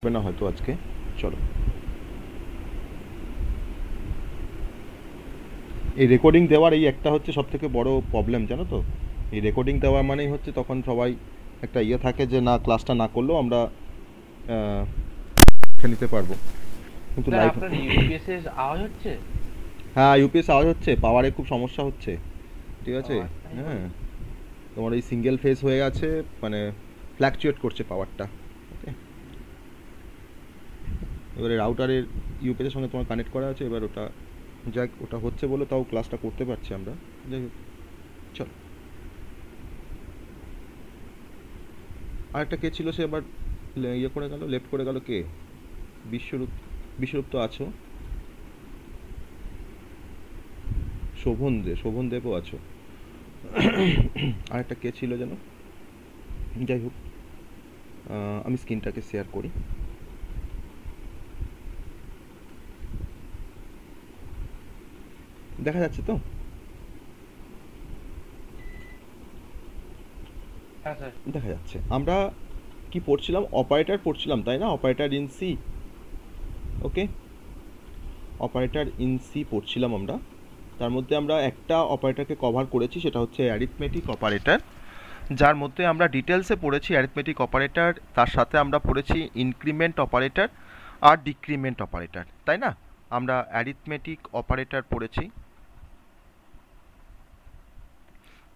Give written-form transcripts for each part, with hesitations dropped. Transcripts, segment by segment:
হবে না হয়তো আজকে। চলো, এই রেকর্ডিং দেওয়ার এই একটা হচ্ছে সব থেকে বড় প্রবলেম, জানো তো। এই রেকর্ডিং দেওয়া মানেই হচ্ছে তখন সবাই একটা ইয়ে থাকে যে না, ক্লাসটা না করলেও আমরা শিখে নিতে পারবো, কিন্তু স্যার লাইভ। আপনার ইউপিএস এর আওয়াজ হচ্ছে? হ্যাঁ, ইউপিএস আওয়াজ হচ্ছে, পাওয়ারে খুব সমস্যা হচ্ছে। ঠিক ও আছে। আচ্ছা, তাই হ্যাঁ, বলুন। তোমার এই সিঙ্গেল ফেজ হয়ে আছে, মানে ফ্ল্যাকচুয়েট করছে পাওয়ারটা। ওকে, এবারে রাউটারের ইউপিএসের সঙ্গে তোমার কানেক্ট করা আছে, এবার ওটা যাক, ওটা হচ্ছে বলে তাও ক্লাসটা করতে পারছি আমরা। যাই হোক, চলো। আরেকটা কে ছিল, সে আবার ইয়ে করে গেল, লেফট করে গেল, কে? বিশ্বরূপ। বিশ্বরূপ তো আছো। শোভন দেবও আছো। আরেকটা কে ছিল যেন? যাই হোক, আমি স্ক্রিনটাকে শেয়ার করি। দেখা যাচ্ছে তো? হ্যাঁ স্যার। দেখা যাচ্ছে। আমরা কি পড়ছিলাম? অপারেটর পড়ছিলাম, তাই না? Operator in C. Okay, operator in C পড়ছিলাম আমরা। তার মধ্যে আমরা একটা অপারেটরকে কভার করেছি, সেটা হচ্ছে অ্যারিথমেটিক অপারেটর, যার মধ্যে আমরা ডিটেলসে পড়েছি অ্যারিথমেটিক অপারেটর। তার সাথে আমরা পড়েছি ইনক্রিমেন্ট অপারেটর আর ডিক্রিমেন্ট অপারেটর, তাই না? আমরা অ্যারিথমেটিক অপারেটর পড়েছি,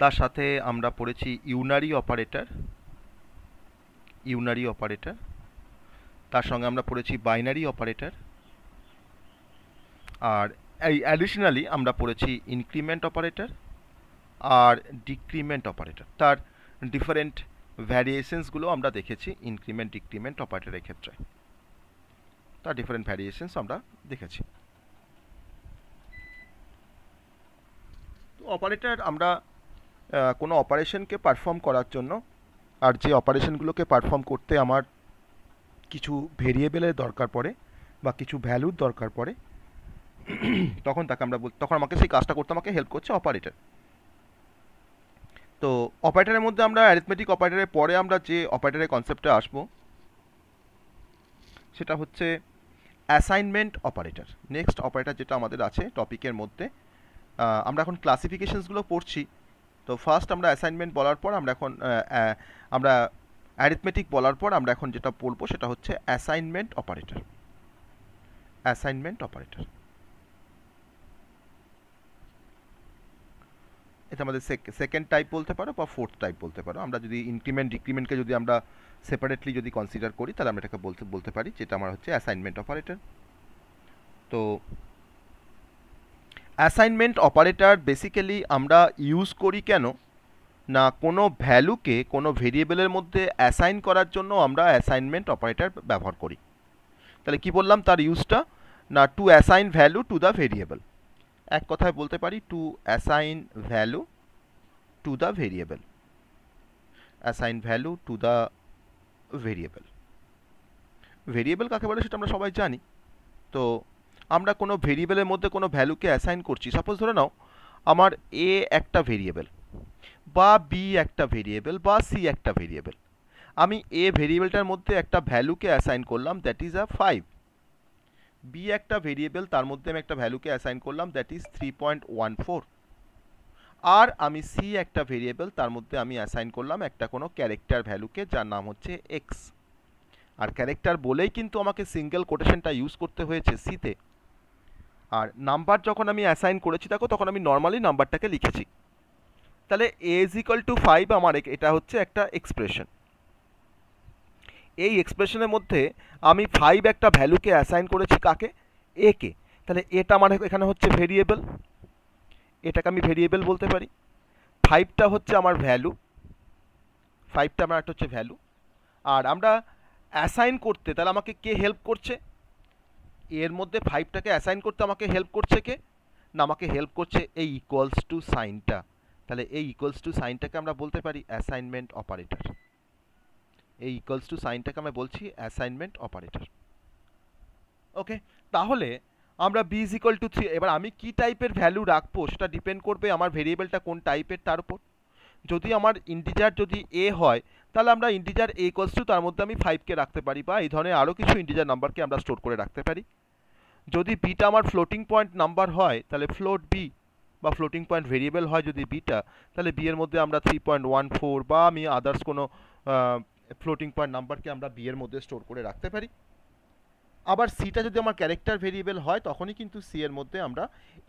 তার সাথে আমরা পড়েছি ইউনারি অপারেটর, তার সঙ্গে আমরা পড়েছি বাইনারি অপারেটর, আর এই অ্যাডিশনালি আমরা পড়েছি ইনক্রিমেন্ট অপারেটর আর ডিক্রিমেন্ট অপারেটর। তার ডিফারেন্ট ভ্যারিয়েশনসগুলো আমরা দেখেছি ইনক্রিমেন্ট ডিক্রিমেন্ট অপারেটরের ক্ষেত্রে। তার ডিফারেন্ট ভ্যারিয়েশনস আমরা দেখেছি। তো অপারেটর আমরা কোনো অপারেশনকে পারফর্ম করার জন্য, আর যে অপারেশনগুলোকে পারফর্ম করতে আমার কিছু ভেরিয়েবলের দরকার পড়ে বা কিছু ভ্যালুর দরকার পড়ে, তখন আমাকে সেই কাজটা করতে আমাকে হেল্প করছে অপারেটর। তো অপারেটরের মধ্যে আমরা অ্যারিথমেটিক অপারেটরের পরে আমরা যে অপারেটরের কনসেপ্টে আসবো সেটা হচ্ছে অ্যাসাইনমেন্ট অপারেটর। নেক্সট অপারেটর যেটা আমাদের আছে টপিকের মধ্যে, আমরা এখন ক্লাসিফিকেশনসগুলো পড়ছি। তো ফার্স্ট আমরা অ্যাসাইনমেন্ট বলার পর আমরা অ্যারিথমেটিক বলার পর আমরা এখন যেটা পড়বো সেটা হচ্ছে অ্যাসাইনমেন্ট অপারেটর। অ্যাসাইনমেন্ট অপারেটর এটা আমাদের সেকেন্ড টাইপ বলতে পারো বা ফোর্থ টাইপ বলতে পারো। আমরা যদি ইনক্রিমেন্ট ডিক্রিমেন্টকে যদি আমরা সেপারেটলি যদি কনসিডার করি, তাহলে আমরা এটাকে বলতে পারি যেটা আমার হচ্ছে অ্যাসাইনমেন্ট অপারেটর। তো অ্যাসাইনমেন্ট অপারেটর বেসিক্যালি আমরা ইউজ করি কেন না, কোনো ভ্যালুকে কোনো ভেরিয়েবলের মধ্যে অ্যাসাইন করার জন্য আমরা অ্যাসাইনমেন্ট অপারেটর ব্যবহার করি। তাহলে কি বললাম তার ইউজটা? না, two assign value to the variable. এক কথায় বলতে পারি two assign value to the variable. Assign value to the variable. Variable কাকে বলে সেটা আমরা সবাই জানি। তো আমরা কোনো ভেরিয়েবলের মধ্যে কোনো ভ্যালুকে অ্যাসাইন করছি। সাপোজ ধরে নাও আমার এ একটা ভেরিয়েবল, বা বি একটা ভেরিয়েবল, বা সি একটা ভেরিয়েবল। আমি এ ভেরিয়েবলটার মধ্যে একটা ভ্যালুকে অ্যাসাইন করলাম, দ্যাট ইজ আ 5। বি একটা ভেরিয়েবল, তার মধ্যে আমি একটা ভ্যালুকে অ্যাসাইন করলাম, দ্যাট ইজ 3.14। আর আমি সি একটা ভেরিয়েবল, তার মধ্যে আমি অ্যাসাইন করলাম একটা কোনো ক্যারেক্টার ভ্যালুকে, যার নাম হচ্ছে এক্স। আর ক্যারেক্টার বলেই কিন্তু আমাকে সিঙ্গেল কোটেশনটা ইউজ করতে হয়েছে সিতে। আর নাম্বার যখন আমি অ্যাসাইন করেছি দেখো, তখন আমি নর্মালি নাম্বারটাকে লিখেছি। তাহলে এ ইজ ইকুয়াল টু 5 আমার এটা হচ্ছে একটা এক্সপ্রেশন। এই এক্সপ্রেশনের মধ্যে আমি 5 একটা ভ্যালুকে অ্যাসাইন করেছি, কাকে? এ কে। তাহলে এটা আমার এখানে হচ্ছে ভেরিয়েবল, এটাকে আমি ভেরিয়েবল বলতে পারি। 5টা হচ্ছে আমার ভ্যালু, 5টা আমার একটা হচ্ছে ভ্যালু। আর আমরা অ্যাসাইন করতে তাহলে আমাকে কে হেল্প করছে? এর মধ্যে 5টাকে অ্যাসাইন করতে আমাকে হেল্প করছে কে? না, আমাকে হেল্প করছে এই ইকুয়ালস টু সাইনটা। তাহলে এই ইকুয়ালস টু সাইনটাকে আমরা বলতে পারি অ্যাসাইনমেন্ট অপারেটর। এই ইকুয়ালস টু সাইনটাকে আমরা বলছি অ্যাসাইনমেন্ট অপারেটর। ওকে, তাহলে আমরা বি ইজ ইকুয়াল টু 3, এবার আমি কি টাইপের ভ্যালু রাখবো সেটা ডিপেন্ড করবে আমার ভেরিয়েবলটা কোন টাইপের তার উপর। যদি আমার ইন্টিজার যদি এ হয়, তাহলে আমরা ইন্টিজার a ইকুয়ালস টু তার মধ্যে আমি 5কে রাখতে পারি, বা এই ধরনের আরও কিছু ইন্টিজার নাম্বারকে আমরা স্টোর করে রাখতে পারি। যদি বিটা আমার ফ্লোটিং পয়েন্ট নাম্বার হয় তাহলে ফ্লোট বি, বা ফ্লোটিং পয়েন্ট ভেরিয়েবল হয় যদি বিটা, তাহলে বি এর মধ্যে আমরা 3.14 বা আমি আদার্স কোনো ফ্লোটিং পয়েন্ট নাম্বারকে আমরা বি এর মধ্যে স্টোর করে রাখতে পারি। আবার সিটা যদি আমার ক্যারেক্টার ভেরিয়েবল হয় তখনই কিন্তু সি এর মধ্যে আমরা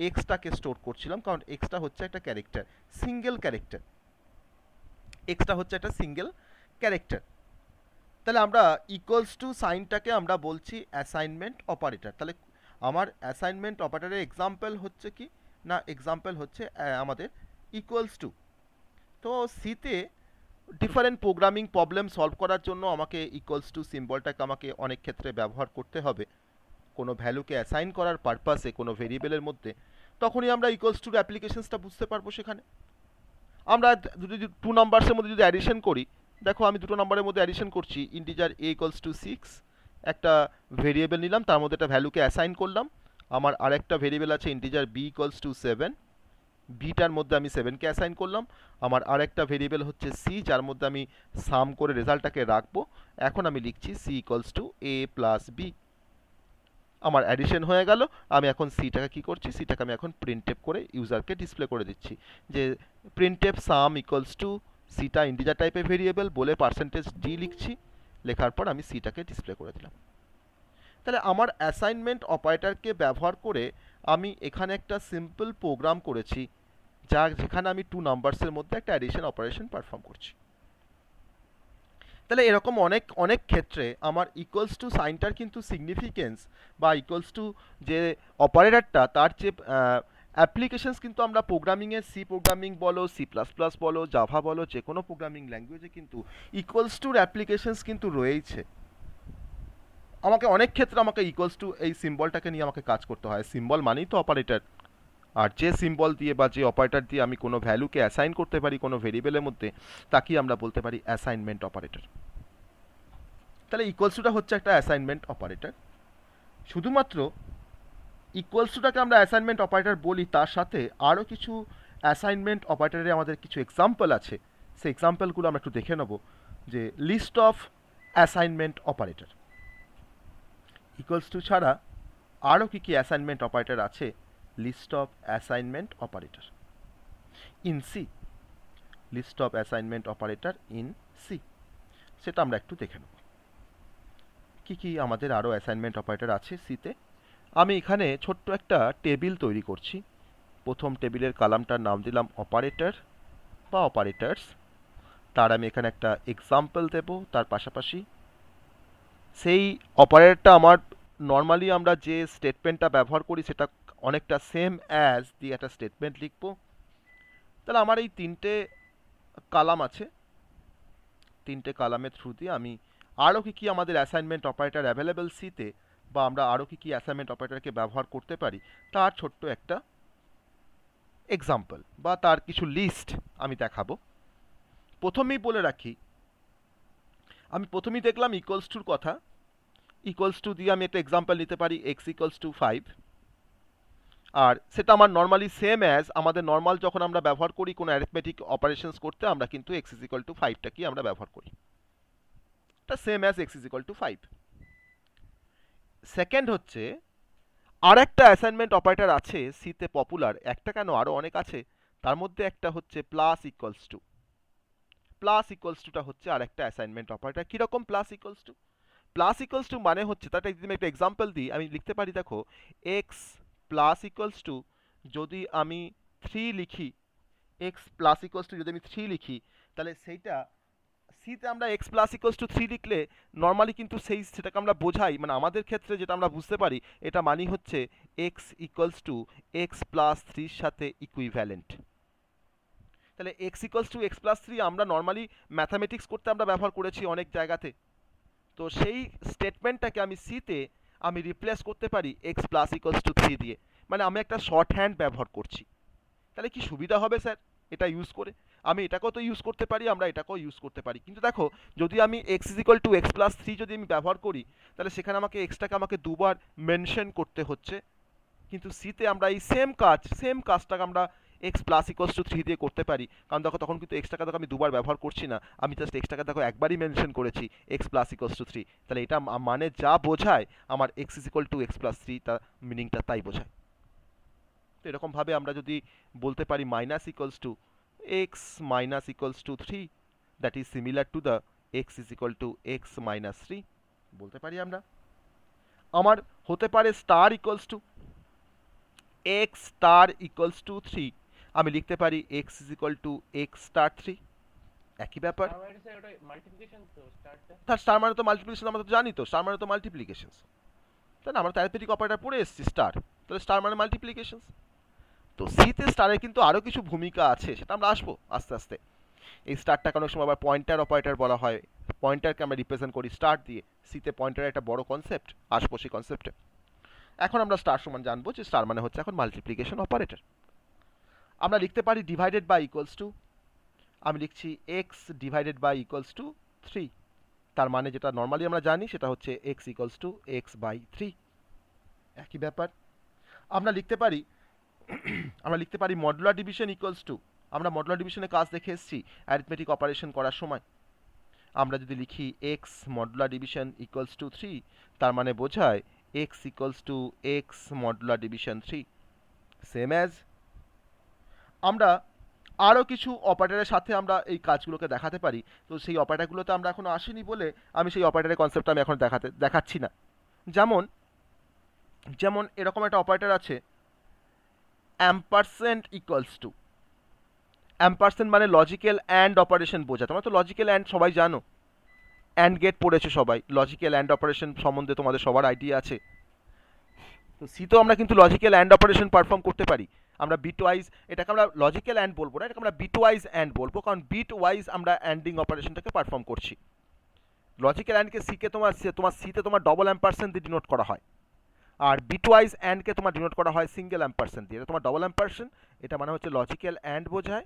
এক্সটাকে স্টোর করছিলাম, কারণ এক্সটা হচ্ছে একটা ক্যারেক্টার, সিঙ্গেল ক্যারেক্টার, এক্সটা হচ্ছে একটা সিঙ্গেল ক্যারেক্টার। তাহলে আমরা ইকুয়ালস টু সাইনটাকে আমরা বলছি অ্যাসাইনমেন্ট অপারেটর। তাহলে আমার অ্যাসাইনমেন্ট অপারেটরের এক্সাম্পল হচ্ছে কি না, এক্সাম্পল হচ্ছে আমাদের ইকুয়ালস টু। তো সিতে ডিফারেন্ট প্রোগ্রামিং প্রবলেম সলভ করার জন্য আমাকে ইকুয়ালস টু সিম্বলটাকে আমাকে অনেক ক্ষেত্রে ব্যবহার করতে হবে কোনো ভ্যালুকে অ্যাসাইন করার পারপাসে কোনো ভেরিয়েবলের মধ্যে। তখনই আমরা ইকুয়ালস টুর অ্যাপ্লিকেশনসটা বুঝতে পারবো। সেখানে আমরা যদি 2 নাম্বারসের মধ্যে যদি অ্যাডিশন করি, দেখো আমি দুটো নাম্বারের মধ্যে অ্যাডিশন করছি, ইন্টিজার a ইকুয়ালস টু 6, একটা ভেরিয়েবল নিলাম, তার মধ্যে একটা ভ্যালুকে অ্যাসাইন করলাম। আমার আরেকটা ভেরিয়েবল আছে integer b equals to 7, bitter মধ্যে আমি 7কে অ্যাসাইন করলাম। আমার আরেকটা ভেরিয়েবল হচ্ছে c, যার মধ্যে আমি সাম করে রেজাল্টটাকে রাখবো। এখন আমি লিখছি c equals to a plus b। আমার অ্যাডিশন হয়ে গেল। আমি এখন সিটাকে কি করছি, সিটাকে আমি এখন প্রিন্টএফ করে ইউজারকে ডিসপ্লে করে দিচ্ছি যে প্রিন্টএফ সাম ইকুয়ালস টু, সিটা ইন্টিজার টাইপের ভেরিয়েবল বলে পার্সেন্টেজ ডি লিখছি, লেখার পর আমি সিটাকে ডিসপ্লে করে দিলাম। তাহলে আমার অ্যাসাইনমেন্ট অপারেটরকে ব্যবহার করে আমি এখানে একটা সিম্পল প্রোগ্রাম করেছি, যেখানে আমি 2 নাম্বারসের মধ্যে একটা অ্যাডিশন অপারেশন পারফর্ম করছি। তাহলে এরকম অনেক অনেক ক্ষেত্রে আমার ইকুয়ালস টু সাইনটার কিন্তু সিগনিফিকেন্স বা ইকুয়ালস টু যে অপারেটরটা তার যে অ্যাপ্লিকেশনস কিন্তু আমরা প্রোগ্রামিংয়ে সি প্রোগ্রামিং বলো, সি প্লাস প্লাস বলো, জাভা বলো, যে কোনো প্রোগ্রামিং ল্যাঙ্গুয়েজে কিন্তু ইকুয়ালস টুর অ্যাপ্লিকেশনস কিন্তু রয়েইছে। আমাকে অনেক ক্ষেত্রে আমাকে ইকুয়ালস টু এই সিম্বলটাকে নিয়ে আমাকে কাজ করতে হয়। সিম্বল মানেই তো অপারেটর, আর যে সিম্বল দিয়ে বা যে অপারেটর দিয়ে আমি কোনো ভ্যালুকে অ্যাসাইন করতে পারি কোনো ভেরিয়েবলের মধ্যে, তাকেই আমরা বলতে পারি অ্যাসাইনমেন্ট অপারেটর। তাহলে ইকুয়ালস টুটা হচ্ছে একটা অ্যাসাইনমেন্ট অপারেটর। শুধুমাত্র ইকুয়ালস টুটাকে আমরা অ্যাসাইনমেন্ট অপারেটর বলি, তার সাথে আরও কিছু অ্যাসাইনমেন্ট অপারেটরে আমাদের কিছু এক্সাম্পল আছে। সেই এক্সাম্পলগুলো আমরা একটু দেখে নেব, যে list of assignment operator. Equals to ছাড়া আরও কী কী অ্যাসাইনমেন্ট অপারেটর আছে, list of assignment operator in C, list of assignment operator in C, সেটা আমরা একটু দেখে নেব কী কী আমাদের আরও অ্যাসাইনমেন্ট অপারেটর আছে সিতে। আমি এখানে ছোট্ট একটা টেবিল তৈরি করছি। প্রথম টেবিলের কলামটার নাম দিলাম অপারেটর বা অপারেটরস। তার আমি এখানে একটা এক্সাম্পল দেব, তার পাশাপাশি সেই অপারেটরটা আমার নর্মালি আমরা যে স্টেটমেন্টটা ব্যবহার করি সেটা অনেকটা সেম অ্যাজ দিয়ে একটা স্টেটমেন্ট লিখব। তাহলে আমার এই 3টে কলাম আছে, 3টে কলামের থ্রু দিয়ে আমি আরও কী কী আমাদের অ্যাসাইনমেন্ট অপারেটর অ্যাভেলেবেল সিতে, বা আমরা আরও কী কী অ্যাসাইনমেন্ট অপারেটরকে ব্যবহার করতে পারি, তার ছোট্ট একটা এক্সাম্পল বা তার কিছু লিস্ট আমি দেখাবো। প্রথমেই বলে রাখি, আমি প্রথমেই দেখলাম ইকুয়ালস টুর কথা। ইকুয়ালস টু দিয়ে আমি একটা এক্সাম্পল নিতে পারি, এক্স ইকুয়ালস টু 5, আর সেটা আমার নর্মালি সেম অ্যাজ আমাদের নর্মাল যখন আমরা ব্যবহার করি কোনো অ্যারিথমেটিক অপারেশনস করতে, আমরা কিন্তু এক্স ইজ ইকুয়াল টু 5টাকেই আমরা ব্যবহার করি, এটা same as x is equal to 5। Second হচ্ছে আর একটা অ্যাসাইনমেন্ট অপারেটর আছে সিতে পপুলার, একটা কেন আরও অনেক আছে, তার মধ্যে একটা হচ্ছে plus equals two. Plus equals টুটা হচ্ছে আর একটা অ্যাসাইনমেন্ট অপারেটর। কীরকম plus equals two? Plus equals to মানে হচ্ছে, তার একটা এক্সাম্পল দিই, আমি লিখতে পারি, দেখো এক্স প্লাস ইকুয়ালস টু যদি আমি 3 লিখি, এক্স প্লাস ইকুয়ালস টু যদি আমি 3 লিখি, তাহলে সেইটা সিতে আমরা এক্স প্লাস ইকুয়ালস টু 3 লিখলে নর্মালি কিন্তু সেটাকে আমরা বোঝাই, মানে আমাদের ক্ষেত্রে যেটা আমরা বুঝতে পারি, এটা মানি হচ্ছে x equals to x plus 3-র সাথে ইকুইভ্যালেন্ট। তাহলে x equals to x plus 3 আমরা নর্মালি ম্যাথামেটিক্স করতে আমরা ব্যবহার করেছি অনেক জায়গাতে। তো সেই স্টেটমেন্টটাকে আমি সিতে আমি রিপ্লেস করতে পারি এক্স প্লাস ইকুয়ালস টু 3 দিয়ে, মানে আমি একটা শর্ট হ্যান্ড ব্যবহার করছি। তাহলে কি সুবিধা হবে স্যার এটা ইউজ করে? আমি এটাকেও তো ইউজ করতে পারি, আমরা এটাকেও ইউজ করতে পারি, কিন্তু দেখো যদি আমি x is equal to x plus 3 যদি আমি ব্যবহার করি, তাহলে সেখানে আমাকে এক্সটাকে আমাকে দুবার মেনশন করতে হচ্ছে। কিন্তু সিতে আমরা এই সেম কাজটাকে আমরা এক্স প্লাস ইকুয়ালস টু 3 দিয়ে করতে পারি, কারণ দেখো তখন কিন্তু এক্সটাকে দেখো আমি দুবার ব্যবহার করছি না, আমি জাস্ট এক্সটাকে দেখো একবারই মেনশন করেছি এক্স প্লাস ইকুয়ালস টু 3। তাহলে এটা মানে যা বোঝায় আমার x is equal to x plus 3, তার মিনিংটা তাই বোঝায়। তো এরকমভাবে আমরা যদি বলতে পারি minus equals to x minus equals to 3, that is similar to the x is equal to x minus 3 বলতে পারি আমরা। আমার হতে পারে star equals to x star equals to 3, আমি লিখতে পারি x is equal to x star 3, একই ব্যাপার। তার মানে স্যার ওটা মাল্টিপ্লিকেশন তো স্টারটা। তার স্টার মানে তো মাল্টিপ্লিকেশন, আমরা তো জানি তো স্টার মানে তো মাল্টিপ্লিকেশন, তাই না? আমরা অ্যারিথমেটিক অপারেটর পড়ে এসেছি স্টার, তাহলে স্টার মানে মাল্টিপ্লিকেশন। তো সিতে স্টারের কিন্তু আরও কিছু ভূমিকা আছে, সেটা আমরা আসবো আস্তে আস্তে। এই স্টারটাকে অনেক সময় আবার পয়েন্টার অপারেটর বলা হয়, পয়েন্টারকে আমরা রিপ্রেজেন্ট করি স্টার দিয়ে। সিতে পয়েন্টারের একটা বড় কনসেপ্ট, আসবো সেই কনসেপ্টে। এখন আমরা স্টার সমান জানবো যে স্টার মানে হচ্ছে এখন মাল্টিপ্লিকেশন অপারেটর। আমরা লিখতে পারি ডিভাইডেড বাই ইকুয়ালস টু, আমি লিখছি X divided by equals to 3, তার মানে যেটা নর্মালি আমরা জানি সেটা হচ্ছে x equals to X by 3, একই ব্যাপার। আমরা লিখতে পারি মডুলার ডিভিশন ইকুয়ালস টু, আমরা মডুলার ডিভিশনের কাজ দেখে এসেছি অ্যারিথমেটিক অপারেশন করার সময়। আমরা যদি লিখি x modular division equals to 3, তার মানে বোঝায় x equals to x modular division 3, same as. আমরা আরও কিছু অপারেটরের সাথে আমরা এই কাজগুলোকে দেখাতে পারি, তো সেই অপারেটরগুলোতে আমরা এখনো আসিনি বলে আমি সেই অপারেটরের কনসেপ্টটা আমি এখন দেখাচ্ছি না। যেমন এরকম একটা অপারেটর আছে অ্যাম্পারসেন্ট ইকুয়ালস টু, অ্যাম্পারসেন্ট মানে লজিক্যাল অ্যান্ড অপারেশন বোঝা। তোমরা তো লজিক্যাল অ্যান্ড সবাই জানো, অ্যান্ড গেট পড়েছো সবাই, লজিক্যাল অ্যান্ড অপারেশন সম্বন্ধে তোমাদের সবার আইডিয়া আছে। তো সিতেও আমরা কিন্তু লজিক্যাল অ্যান্ড অপারেশন পারফর্ম করতে পারি। আমরা বিট ওয়াইজ, এটাকে আমরা লজিক্যাল অ্যান্ড বলবো না, এটাকে আমরা বিট ওয়াইজ অ্যান্ড বলবো, কারণ বিট ওয়াইজ আমরা অ্যান্ডিং অপারেশনটাকে পারফর্ম করছি। লজিক্যাল অ্যান্ডকে সিকে তোমার সিতে তোমার ডবল অ্যাম্পারসেন্ট দিয়ে ডিনোট করা হয়, আর বিট ওয়াইজ অ্যান্ডকে তোমার ডিনোট করা হয় সিঙ্গেল অ্যাম্পারসেন্ট দিয়ে। এটা তোমার ডবল অ্যাম্পারসেন্ট, এটা মানে হচ্ছে লজিক্যাল অ্যান্ড বোঝায়,